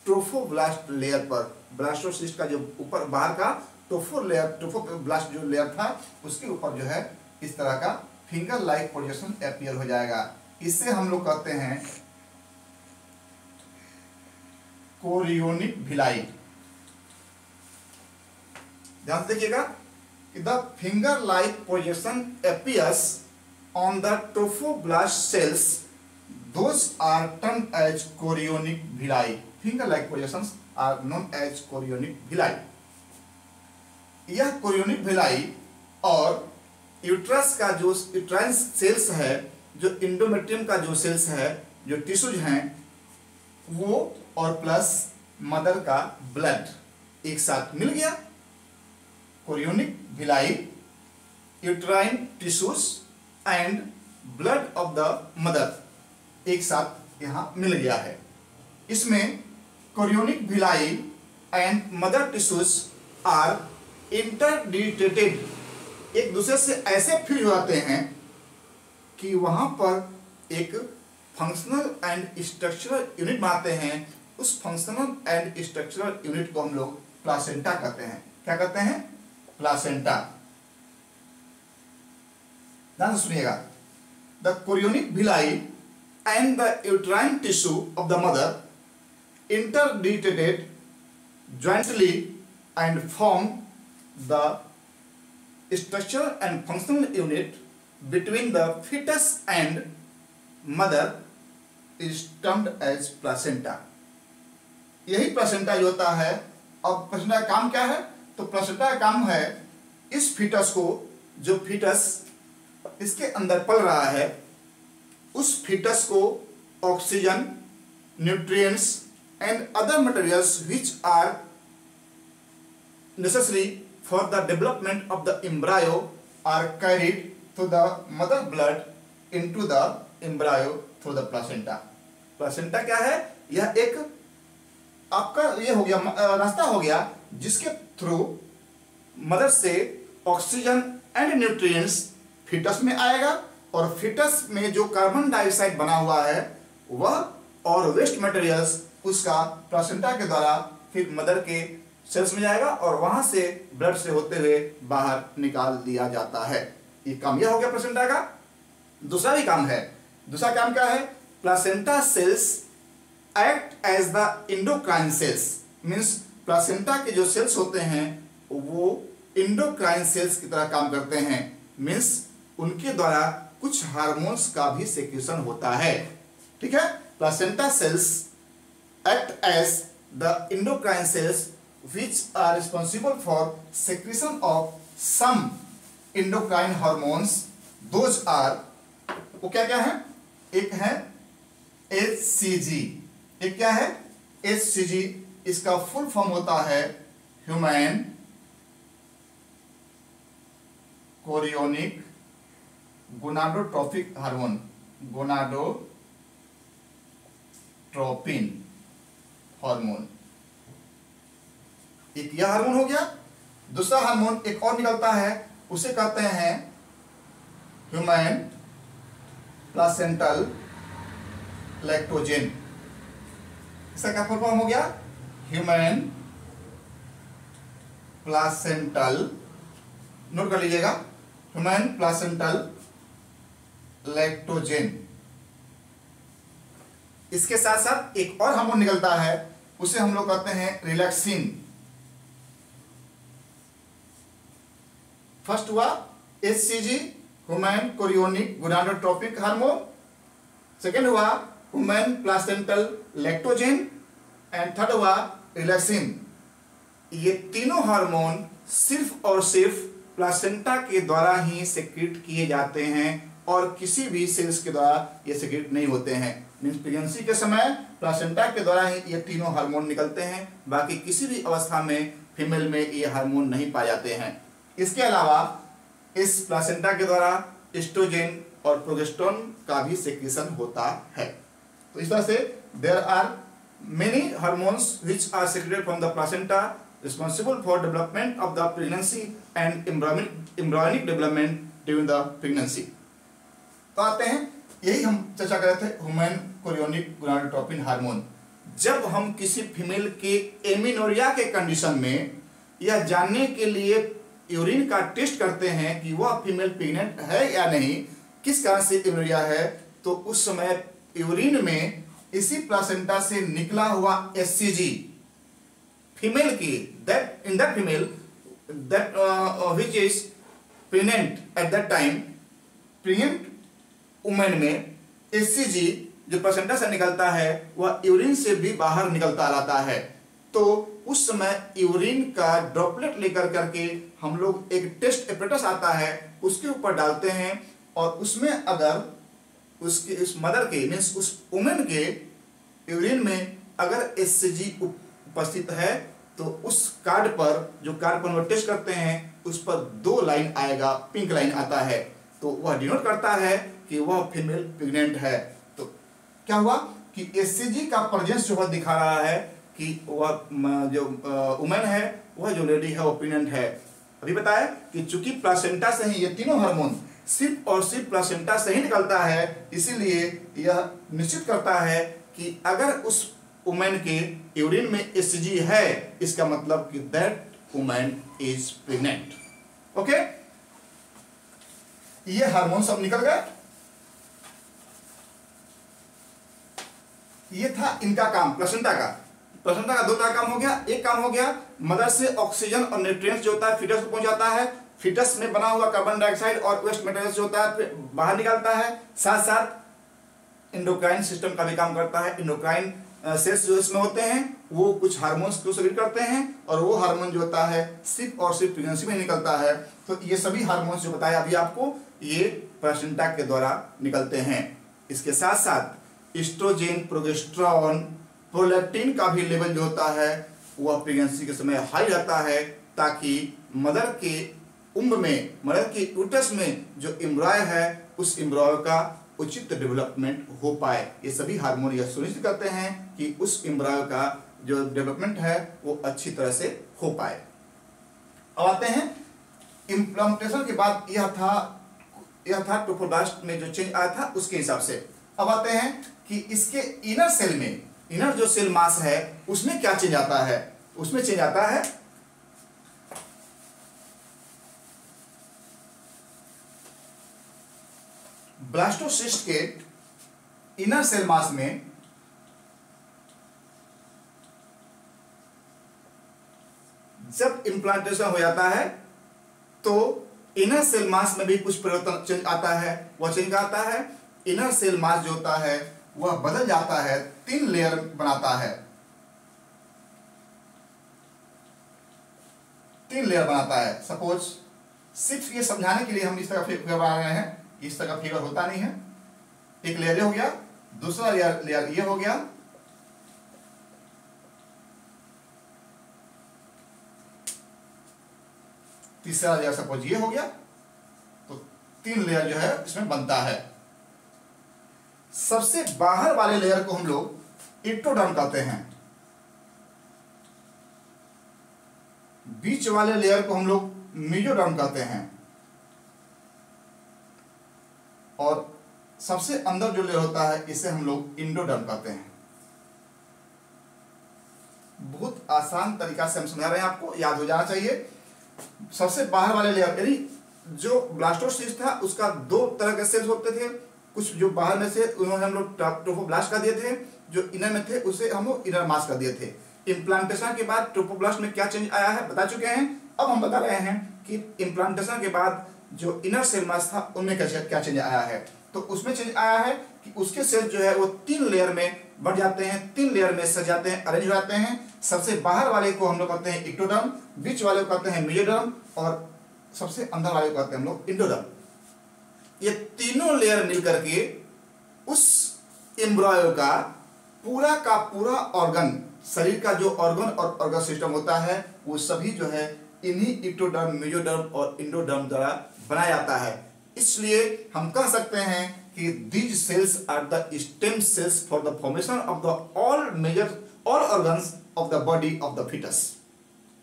ट्रोफोब्लास्ट लेयर पर। ब्लास्टोसिस्ट का जो ऊपर बाहर का ट्रोफोब्लास्ट जो लेयर था उसके ऊपर जो है इस तरह का फिंगर लाइक प्रोजेक्शन अपीयर हो जाएगा। इससे हम लोग कहते हैं कोरियोनिक भिलाई। ध्यान से देखिएगा कि the finger like projection appears on the trophoblast sales, those are termed as chorionic villi. Finger-like projections are known as chorionic villi. यह कोरियोनिक भिलाई और यूट्रस का जो यूट्राइन सेल्स है, जो इंडोमेट्रियम का जो सेल्स है, जो टिश्यूज हैं, वो और प्लस मदर का ब्लड एक साथ मिल गया। Chorionic villi, uterine tissues and blood of the mother एक साथ यहां मिल गया है। इसमें chorionic villi and mother tissues are interdigitated, एक दूसरे से ऐसे फ्यूज हो जाते हैं कि वहां पर एक फंक्शनल एंड स्ट्रक्चरल यूनिट बनाते हैं। उस फंक्शनल एंड स्ट्रक्चरल यूनिट को हम लोग प्लासेंटा कहते हैं। क्या कहते हैं? प्लासेंटा। ध्यान से सुनिएगा। The chorionic Bhilai and the uterine tissue of the mother interdigitated jointly and form the structural and functional unit between the fetus and mother is termed as placenta. यही प्लासेंटा जो होता है। अब प्लासेंटा का काम क्या है? तो प्लासेंटा का काम है इस फीटस को, जो फीटस इसके अंदर पल रहा है, उस फीटस को oxygen, nutrients and other materials which are necessary for the development of the embryo are carried through the mother blood into the embryo through the placenta. Placenta क्या है? यह एक आपका ये हो गया रास्ता हो गया जिसके थ्रू मदर से ऑक्सीजन एंड न्यूट्रिएंट्स फीटस में आएगा और फीटस में जो कार्बन डाइऑक्साइड बना हुआ है वह और वेस्ट मटेरियल्स उसका प्लासेंटा के द्वारा फिर मदर के सेल्स में जाएगा और वहां से ब्लड से होते हुए बाहर निकाल दिया जाता है। ये काम यह हो गया प्लासेंटा का। दूसरा भी काम है। दूसरा काम क्या है? Placenta cells act as the endocrine cells. Means placenta के जो सेल्स होते हैं वो इंडोक्राइन सेल्स की तरह काम करते हैं। मीन्स उनके द्वारा कुछ हार्मोन्स का भी सेक्रेशन होता है। ठीक है? Placenta cells act as the endocrine cells which are responsible for secretion of some endocrine hormones, those are, वो क्या क्या है, एक है HCG, एक क्या है HCG, इसका फुल फॉर्म होता है human chorionic gonadotropic hormone, gonadotropin hormone. एक यह हार्मोन हो गया। दूसरा हार्मोन एक और निकलता है, उसे कहते हैं ह्यूमन प्लासेंटल लैक्टोजेन। इसका क्या फुल फॉर्म हो गया, ह्यूमन प्लासेंटल, नोट कर लीजिएगा, ह्यूमन प्लासेंटल लैक्टोजेन। इसके साथ साथ एक और हार्मोन निकलता है, उसे हम लोग कहते हैं रिलैक्सिन। फर्स्ट हुआ HCG human chorionic gonadotropic hormone, second हुआ human placental lactogen, and third हुआ रिलैक्सिन। ये तीनों हार्मोन सिर्फ और सिर्फ प्लासेंटा के द्वारा ही सेक्रेट किए जाते हैं और किसी भी सेल्स के द्वारा ये सेक्रेट नहीं होते हैं। मीन्स प्रेगनेंसी के समय प्लासेंटा के द्वारा ही ये तीनों हार्मोन निकलते हैं, बाकी किसी भी अवस्था में फीमेल में ये हार्मोन नहीं पाए जाते हैं। इसके अलावा इस प्लासेंटा के द्वारा एस्ट्रोजन और प्रोजेस्टेरोन का भी सेक्रेशन होता है। तो इस तरह से there are many hormones which are secreted from the placenta responsible for development of the pregnancy and embryonic development during the pregnancy। तो आते हैं, यही हम चर्चा कर रहे थे ह्यूमन कोरियोनिक गोनाडोट्रोपिन हार्मोन। जब हम किसी फीमेल के एमिनोरिया के कंडीशन में यह जानने के लिए यूरिन का टेस्ट करते हैं कि वह फीमेल प्रेग्नेंट है या नहीं, किस कारण से एमिनोरिया है, तो उस समय यूरिन में इसी प्लासेंटा से निकला हुआ HCG फीमेल की that in that female that which is pregnant at that time, pregnant woman में HCG जो प्लासेंटा से निकलता है वह यूरिन से भी बाहर निकलता रहता है। तो उस समय यूरिन का ड्रॉपलेट लेकर करके हम लोग एक टेस्ट एपरेटस आता है, उसके ऊपर डालते हैं, और उसमें अगर उसके उस मदर के मीन्स उस वुमेन के यूरिन में अगर HCG उपस्थित है तो उस कार्ड पर, जो कार्ड पर वो टेस्ट करते हैं, उस पर 2 लाइन आएगा, पिंक लाइन आता है, तो वह डिनोट करता है कि वह फीमेल प्रेग्नेंट है। तो क्या हुआ कि HCG का प्रेजेंस जो है दिखा रहा है कि वह जो वुमेन है, वह जो लेडी है वो प्रेग्नेंट है। अभी बताया कि चूंकि प्लासेंटा से ही ये तीनों हार्मोन सिर्फ और सिर्फ प्लासेंटा से ही निकलता है, इसीलिए यह निश्चित करता है कि अगर उस वुमेन के यूरिन में HCG है, इसका मतलब कि that women is pregnant. Okay, ये हार्मोन सब निकल गए। ये था इनका काम, प्लासेंटा का। प्लासेंटा का 2 तरह काम हो गया। एक काम हो गया मदर से ऑक्सीजन और न्यूट्रिएंट्स जो होता है फीटस को पहुंचाता है, फीटस में बना हुआ कार्बन डाइऑक्साइड और वेस्ट मटेरियल जो होता है बाहर निकालता है। साथ साथ एंडोक्राइन सिस्टम का भी काम करता है। एंडोक्राइन सेल्स जो इसमें होते हैं वो कुछ हार्मोन्स को सेक्रेट करते हैं, और वो हार्मोन जो होता है सिर्फ और सिर्फ प्रेगनेंसी में निकलता है। तो ये सभी हार्मोन्स जो बताया अभी आपको, ये प्लासेंटा के द्वारा निकलते हैं। इसके साथ साथ एस्ट्रोजन, प्रोजेस्टेरोन, प्रोलैक्टिन का भी लेवल जो होता है वह प्रेगनेंसी के समय हाई रहता है, ताकि मदर के उम्र में, मदर के यूट्रस में जो एम्ब्रॉय है उस एम्ब्रॉय का उचित डेवलपमेंट हो पाए। ये सभी हार्मोन यह सुनिश्चित करते हैं कि उस एम्ब्रॉय का जो डेवलपमेंट है वो अच्छी तरह से हो पाए। अब आते हैं इम्प्लांटेशन के बाद, यह था ट्रोफोब्लास्ट में जो चेंज आया था उसके हिसाब से। अब आते हैं कि इसके इनर सेल में, इनर जो सेल मास है उसमें क्या चेंज आता है। उसमें चेंज आता है ब्लास्टोसिस्ट के इनर सेल मास में जब इम्प्लांटेशन हो जाता है तो इनर सेल मास में भी कुछ परिवर्तन चेंज आता है। वह चेंज आता है, इनर सेल मास जो होता है वह बदल जाता है, 3 लेयर बनाता है। तीन लेयर बनाता है। सपोज सिर्फ ये समझाने के लिए हम इस तरह फिगर बना रहे हैं, इस तरह का फिगर होता नहीं है। एक लेयर हो गया, दूसरा लेयर ये हो गया, तीसरा लेयर सपोज ये हो गया, तो तीन लेयर जो है इसमें बनता है। सबसे बाहर वाले लेयर को हम लोग एक्टोडर्म कहते हैं, बीच वाले लेयर को हम लोग मेसोडर्म कहते हैं, और सबसे अंदर जो लेयर होता है इसे हम लोग एंडोडर्म कहते हैं। बहुत आसान तरीका से हम समझा रहे हैं, आपको याद हो जाना चाहिए। सबसे बाहर वाले लेयर यानी जो ब्लास्टोसिस्ट था उसका दो तरह के सेल्स होते थे, कुछ जो बाहर में से उन्होंने हम लोग ट्रोफोब्लास्ट कर दिए थे, जो इनर में थे उसे हम लोग इनर मास कर दिए थे। इम्प्लांटेशन के बाद ट्रोफोब्लास्ट में क्या चेंज आया है बता चुके हैं। अब हम बता रहे हैं कि इम्प्लांटेशन के बाद जो इनर सेल मास था उनमें क्या चेंज आया है। तो उसमें चेंज आया है कि उसके सेल जो है वो तीन लेयर में बढ़ जाते हैं, तीन लेयर में सज जाते हैं, अरेंज हो जाते हैं। सबसे बाहर वाले को हम लोग कहते हैं एक्टोडर्म, बीच वाले को कहते हैं मेसोडर्म, और सबसे अंदर वाले को कहते हैं हम लोग एंडोडर्म। ये तीनों लेयर मिलकर के उस एम्ब्रॉयो का पूरा ऑर्गन, शरीर का जो ऑर्गन और ऑर्गन सिस्टम होता है वो सभी जो है इन्हीं एक्टोडर्म, मेसोडर्म और एंडोडर्म द्वारा बनाया जाता है। इसलिए हम कह सकते हैं कि these cells are the stem cells for the formation of the all organs of the body of the fetus।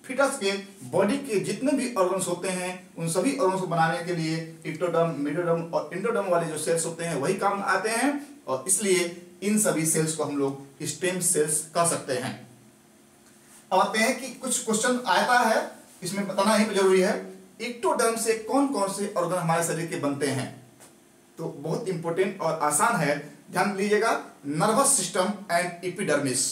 Fetus के बॉडी के जितने भी ऑर्गन्स होते हैं उन सभी ऑर्गन्स को बनाने के लिए एक्टोडर्म, मेसोडर्म और एंडोडर्म वाले जो सेल्स होते हैं वही काम आते हैं, और इसलिए इन सभी सेल्स को हम लोग स्टेम सेल्स कह सकते हैं। अब आते हैं कि कुछ क्वेश्चन आता है, इसमें बताना ही जरूरी है, एक्टोडर्म से कौन कौन से ऑर्गन हमारे शरीर के बनते हैं। तो बहुत इंपॉर्टेंट और आसान है, ध्यान दीजिएगा। नर्वस सिस्टम एंड एपिडर्मिस,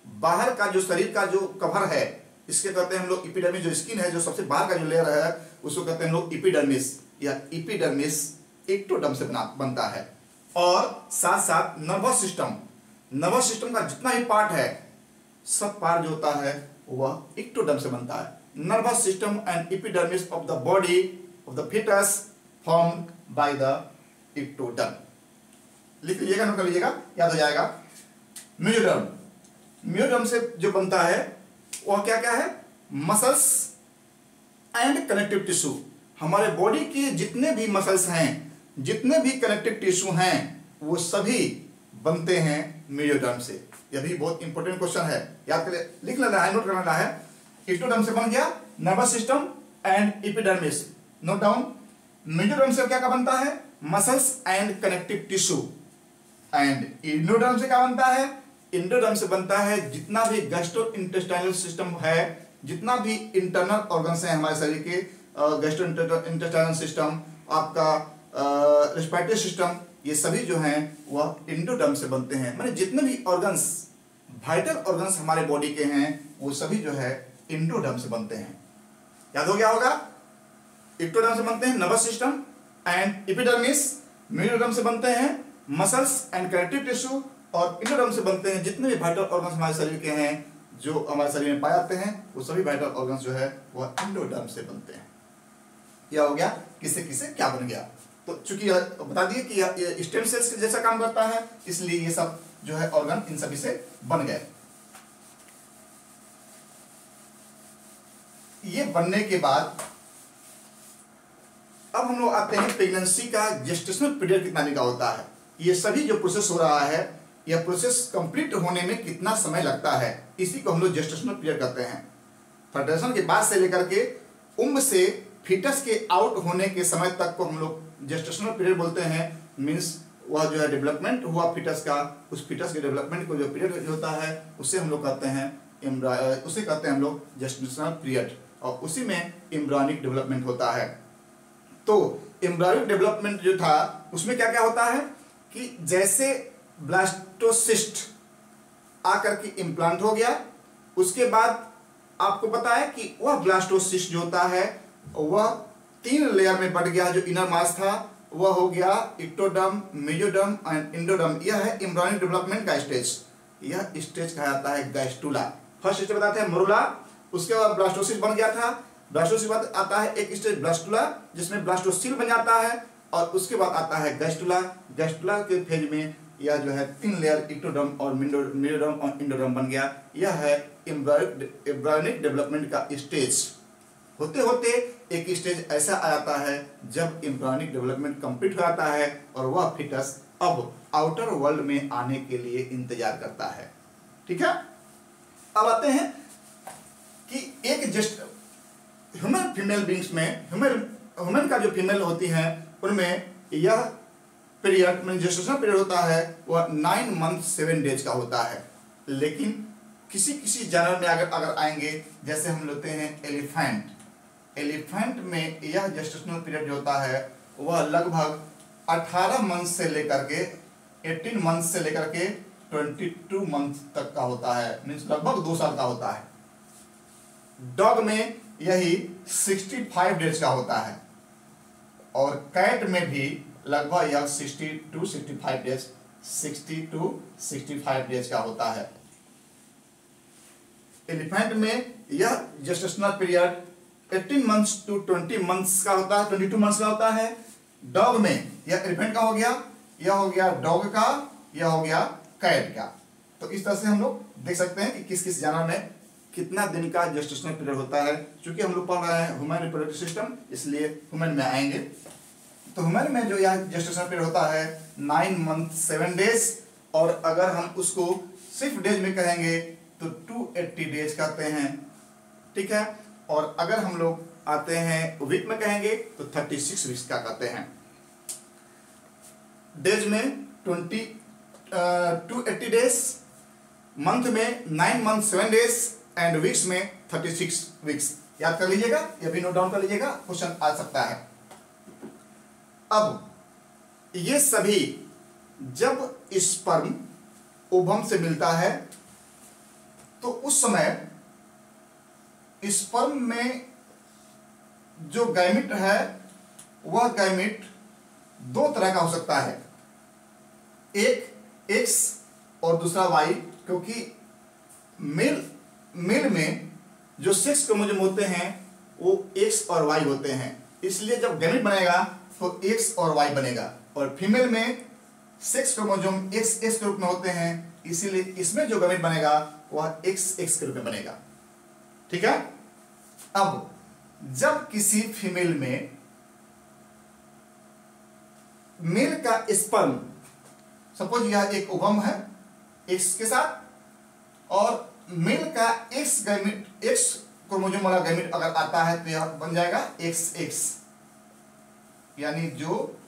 बाहर का जो शरीर का जो कवर है इसके कहते हैं हम लोग एपिडर्मिस। जो स्किन है, जो सबसे बाहर का जो लेयर है उसको कहते हैं हम लोग एपिडर्मिस, या एपिडर्मिस एक्टोडर्म से बनता है। और साथ साथ नर्वस सिस्टम का जितना भी पार्ट है सब पार्ट जो होता है वह एक्टोडर्म से बनता है। Nervous system and epidermis of the body of the fetus formed by the ectoderm. लिख लीजिएगा, नोट कर लीजिएगा, याद हो जाएगा। मेसोडर्म से जो बनता है वह क्या क्या है, मसल्स एंड कनेक्टिव टिश्यू। हमारे बॉडी के जितने भी मसल्स हैं, जितने भी कनेक्टिव टिश्यू हैं वो सभी बनते हैं मेसोडर्म से। यह भी बहुत इंपॉर्टेंट क्वेश्चन है, याद कर लिख लेना है, नोट करना है। एक्टोडर्म से बन गया nervous system and epidermis, note down. Mesoderm से क्या क्या बनता है, muscles and connective tissue. And endoderm से क्या बनता है, एंडोडर्म से बनता है जितना भी गैस्ट्रोइंटेस्टाइनल सिस्टम है, जितना भी इंटरनल ऑर्गन्स हैं हमारे शरीर के, गैस्ट्रोइंटेस्टाइनल सिस्टम, आपका रेस्पिरेटरी सिस्टम, ये सभी जो हैं वह एंडोडर्म से बनते हैं। माने जितने भी ऑर्गन्स, वाइटल ऑर्गन्स हमारे बॉडी के हैं वो सभी जो है एंडोडर्म से बनते हैं। याद हो गया होगा। एक्टोडर्म से बनते हैं nervous system and epidermis, mesoderm से बनते हैं मसल्स एंड कनेक्टिव टिश्यू, और एंडोडर्म से बनते हैं जितने भी वाइटल ऑर्गन्स हमारे शरीर के हैं, जो हमारे शरीर में पाए जाते हैं वो सभी वाइटल ऑर्गन्स जो है वह एंडोडर्म से बनते हैं। यह हो गया किससे किससे क्या बन गया। तो चूंकि बता दिए कि यह स्टेम सेल्स के जैसा काम करता है, इसलिए ये सब जो है ऑर्गन इन सभी से बन गए। ये बनने के बाद अब हम लोग आते हैं प्रेगनेंसी का जेस्टेशनल पीरियड कितना दिन का होता है। ये सभी जो प्रोसेस हो रहा है, यह प्रोसेस कंप्लीट होने में कितना समय लगता है, इसी को हम लोग जेस्टेशनल पीरियड कहते हैं। फर्टिलाइजेशन के बाद से लेकर के उम्र से फीटस के आउट होने के समय तक को हम लोग जेस्टेशनल पीरियड बोलते हैं। मीन्स वह जो है डेवलपमेंट हुआ फीटस का, उस फीटस के डेवलपमेंट को जो पीरियड होता है उसे हम लोग कहते हैं उसे कहते हैं हम लोग जेस्टेशनल पीरियड, और उसी में एम्ब्रियोनिक डेवलपमेंट होता है। तो एम्ब्रियोनिक डेवलपमेंट जो था उसमें क्या क्या होता है कि जैसे ब्लास्टोसिस्ट आकर के इम्प्लांट हो गया, उसके बाद आपको पता है कि वह ब्लास्टोसिस्ट जो होता है वह तीन लेयर में बढ़ गया। जो इनर मास था वह हो गया एक्टोडर्म, मेसोडर्म एंड एंडोडर्म। यह है एम्ब्रियोनिक डेवलपमेंट का स्टेज। यह स्टेज कहा जाता है गैस्टुला। फर्स्ट स्टेज बताते हैं मरुला, उसके बाद ब्लास्टोसिस्ट बन गया था, ब्लास्टोसिस के बाद आता है एक स्टेज ब्लास्टुला, जिसमें ब्लास्टोसिल बन जाता है, और उसके बाद आता है गैस्टुला। गैस्टुला के फेज में यह जो है 3 लेयर इक्टोडर्म और मेरिडर्म और इंडोडर्म बन गया। यह है एम्ब्रायोनिक डेवलपमेंट का स्टेज। होते होते एक स्टेज ऐसा आ जाता है जब एम्ब्रायोनिक डेवलपमेंट कंप्लीट हो जाता है और वह फिटस अब आउटर वर्ल्ड में आने के लिए इंतजार करता है। ठीक है, अब आते हैं कि एक जस्ट ह्यूमन फीमेल बींग्स में ह्यूमन का जो फीमेल होती हैं उनमें यह पीरियड में जेस्टेशन पीरियड होता है वह 9 मंथ 7 डेज का होता है। लेकिन किसी किसी जानवर में अगर आएंगे, जैसे हम लेते हैं एलिफेंट में यह जेस्टेशनल पीरियड जो होता है वह लगभग 18 मंथ से लेकर के 18 मंथ से लेकर के 22 मंथ तक का होता है, मीन्स लगभग 2 साल का होता है। डॉग में यही 65 डेज का होता है और कैट में भी लगभग यह 60 to 65 डेज का होता है। एलिफेंट में यह gestational period 18 months to 20 months का होता है, 22 मंथ्स का होता है। डॉग में यह एलिफेंट का हो गया, यह हो गया डॉग का, यह हो गया कैट का। तो इस तरह से हम लोग देख सकते हैं कि किस किस जानवर में कितना दिन का जेस्टेशनल पीरियड होता है। क्योंकि हम लोग पढ़ रहे हैं ह्यूमन रिप्रोडक्टिव सिस्टम, इसलिए ह्यूमन में आएंगे। तो ह्यूमन में जो यह जेस्टेशनल पीरियड होता है 9 मंथ 7 डेज, और अगर हम उसको सिर्फ डेज में कहेंगे तो 280 डेज कहते हैं। ठीक है, और अगर हम लोग आते हैं वीक में कहेंगे तो 36 वीक्स का कहते हैं। डेज में 280 डेज, मंथ में 9 मंथ 7 डेज एंड वीक्स में 36 वीक्स। याद कर लीजिएगा, ये भी नोट डाउन कर लीजिएगा, क्वेश्चन आ सकता है। अब ये सभी जब स्पर्म ओवम से मिलता है तो उस समय स्पर्म में जो गैमिट है वह गैमिट 2 तरह का हो सकता है, एक एक्स और दूसरा वाई। क्योंकि मेल में जो सेक्स क्रोमोसोम होते हैं वो एक्स और वाई होते हैं, इसलिए जब गैमिट बनेगा तो एक्स और वाई बनेगा। और फीमेल में सेक्स क्रोमोसोम एक्स के रूप में होते हैं, इसीलिए इसमें जो गैमेट बनेगा वह एक्स के रूप में बनेगा। ठीक है, अब जब किसी फीमेल में मेल का स्पर्म, सपोज यह एक ओवम है एक्स के साथ, और मेल का एक्स क्रोमोसोम वाला गैमेट अगर आता है तो यह बन जाएगा एक्स। यानी जो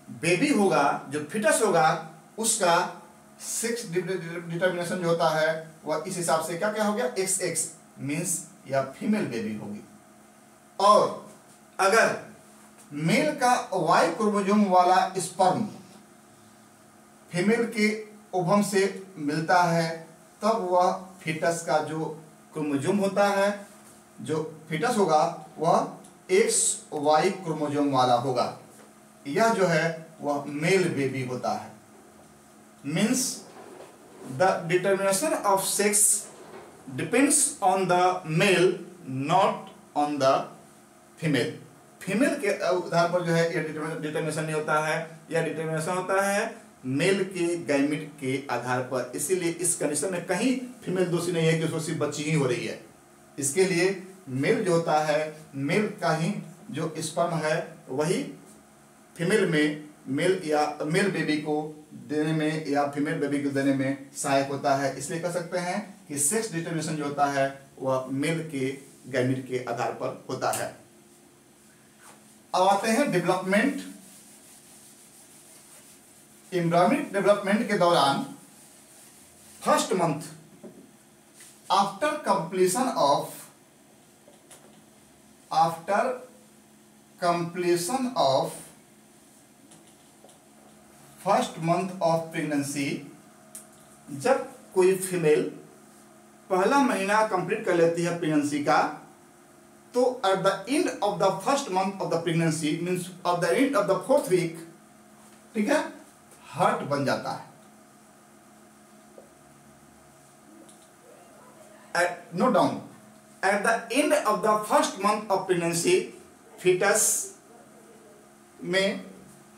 बेबी होगा, जो फिटस होगा, उसका सेक्स डिटर्मिनेशन जो होता है वह इस हिसाब से क्या हो गया, एक्स मीन्स या फीमेल बेबी होगी। और अगर मेल का वाई क्रोमोसोम वाला स्पर्म फीमेल के ओवम से मिलता है तब वह फिटस का जो क्रोमोसोम होता है, जो फिटस होगा वह एक्स वाई क्रोमोसोम वाला होगा। यह जो है वह मेल बेबी होता है। Means the determination of sex depends on the male, not on the female. Female के आधार पर जो है यह डिटर्मिनेशन नहीं होता है, यह डिटर्मिनेशन होता है मेल के गैमेट के आधार पर। इसीलिए इस कंडीशन में कहीं फीमेल दोषी नहीं है कि उसको सिर्फ बच्ची ही हो रही है। इसके लिए मेल जो होता है, मेल का ही जो स्पर्म है वही फीमेल में मेल बेबी को देने में या फीमेल बेबी को देने में सहायक होता है। इसलिए कह सकते हैं कि सेक्स डिटर्मिनेशन जो होता है वह मेल के गैमेट के आधार पर होता है। अब आते हैं डेवलपमेंट। एम्ब्रियोनिक डेवलपमेंट के दौरान first month after completion of first month of pregnancy, जब कोई फीमेल पहला महीना कंप्लीट कर लेती है प्रेगनेंसी का, तो at the end of the first month of the pregnancy means of the end of the 4th week, ठीक है, हर्ट बन जाता है। Note down, at the end of the first month of pregnancy fetus में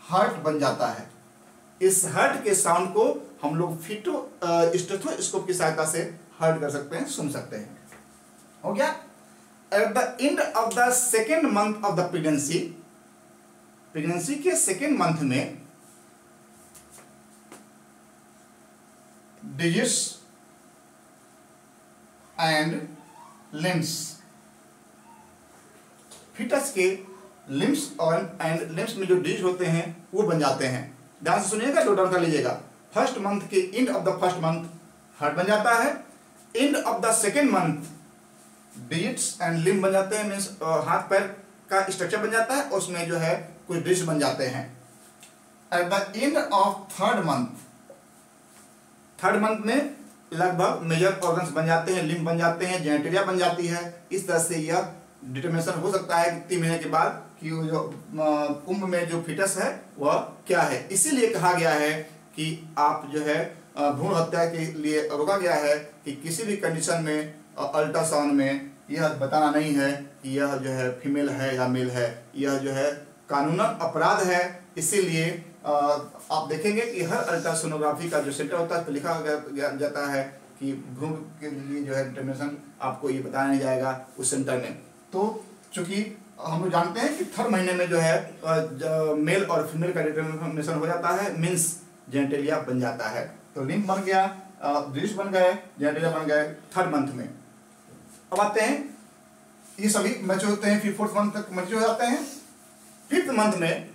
हार्ट बन जाता है। इस हार्ट के साउंड को हम लोग स्टेथोस्कोप की सहायता से हर्ट कर सकते हैं, सुन सकते हैं। हो गया। At the end of the second month of the pregnancy, pregnancy के सेकेंड मंथ में डिजिट्स एंड लिम्स, फीटस के लिम्स और एंड लिम्स में जो डिजिट होते हैं वो बन जाते हैं। ध्यान से सुनिएगा, नोट डाउन कर लीजिएगा। फर्स्ट मंथ के and of the first month heart बन जाता है, and of the second month digits and limb बन जाते हैं, मीन्स हाथ पैर का स्ट्रक्चर बन जाता है, उसमें जो है कुछ डिजिट बन जाते हैं। Eight the end of third month, third month में लगभग मेजर ऑर्गन्स बन जाते हैं, लिम्ब बन जाते हैं, जेनेटेरिया बन जाती है। इस तरह से यह डिटर्मिनेशन हो सकता है 3 महीने के बाद कि वो जो कुंभ में जो फीटस है वह क्या है। इसीलिए कहा गया है कि आप जो है भ्रूण हत्या के लिए रोका गया है कि किसी भी कंडीशन में अल्ट्रासाउंड में यह बताना नहीं है कि यह जो है फीमेल है या मेल है। यह जो है कानूनन अपराध है। इसीलिए आप देखेंगे कि हर अल्ट्रासोनोग्राफी का जो सेंटर होता है तो लिखा जाता है कि भ्रूण के लिए जो है डिटर्मिनेशन आपको ये बताया नहीं जाएगा उस सेंटर में। तो चूंकि हम लोग जानते हैं कि थर्ड महीने में जो है मेल और फीमेल का डिटर्मिनेशन हो जाता है, मीन्स जेनेटेरिया बन जाता है। तो लिम्ब बन गया, डिजिट्स बन गए, जेनेटेरिया बन गए थर्ड मंथ में। अब आते हैं, ये सभी मैच्योर होते हैं, फिर फोर्थ मंथ तक मैच्योर हो जाते हैं। फिफ्थ मंथ में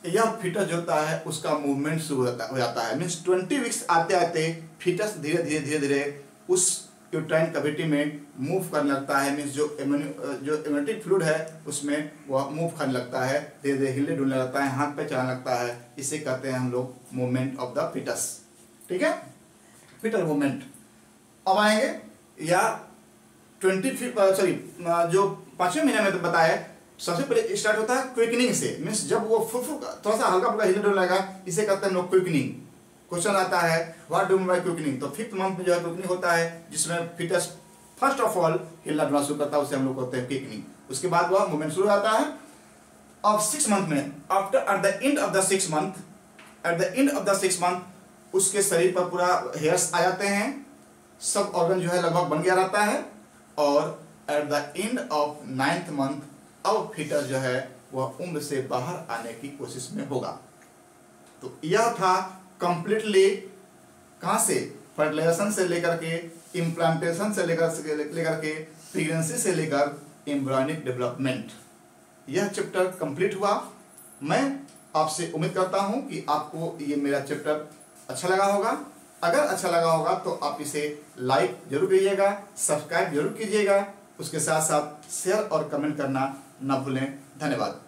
यह फीटस जो होता है उसका मूवमेंट शुरू हो जाता है, मीन्स 20 वीक्स आते आते फीटस धीरे धीरे उस यूट्राइन कैविटी में मूव करने लगता है, मीन्स जो एमनियोटिक फ्लूइड है उसमें वह मूव करने लगता है, धीरे धीरे हिले डुलने लगता है, हाथ पे चलाने लगता है। इसे कहते हैं हम लोग मूवमेंट ऑफ द फीटस। ठीक है, फीटल मूवमेंट। अब आएंगे या जो 5वें महीने में तो बताया, सबसे पहले स्टार्ट होता है क्विकनिंग से, मीन्स जब वो थोड़ा सा हल्का फुल्का हिले डुलने लगा, इसे कहते हैं हम लोग क्विकनिंग। क्वेश्चन आता है व्हाट डू बाय क्विकनिंग, तो फिफ्थ मंथ में जो है क्विकनिंग होता है जिसमें फीटस फर्स्ट ऑफ ऑल हिलना डुलना शुरू करता है, उसे हम लोग कहते हैं क्विकनिंग। उसके बाद वह मूवमेंट शुरू होता है। अब 6 मंथ में eight the end of the 6 month उसके शरीर पर पूरा हेयर्स आ जाते हैं, सब ऑर्गन जो है लगभग बन गया रहता है। और eight the end of 9th month अब फीटस जो है वह उम्र से बाहर आने की कोशिश में होगा। तो यह था कंप्लीटली कहाँ से, फर्टिलाइजेशन से लेकर के इम्प्लांटेशन से लेकर के प्रेगनेंसी से लेकर एम्ब्रियोनिक डेवलपमेंट, यह चैप्टर कंप्लीट हुआ। मैं आपसे उम्मीद करता हूं कि आपको ये मेरा चैप्टर अच्छा लगा होगा। अगर अच्छा लगा होगा तो आप इसे लाइक जरूर कीजिएगा, सब्सक्राइब जरूर कीजिएगा, उसके साथ साथ शेयर और कमेंट करना न भूलें। धन्यवाद।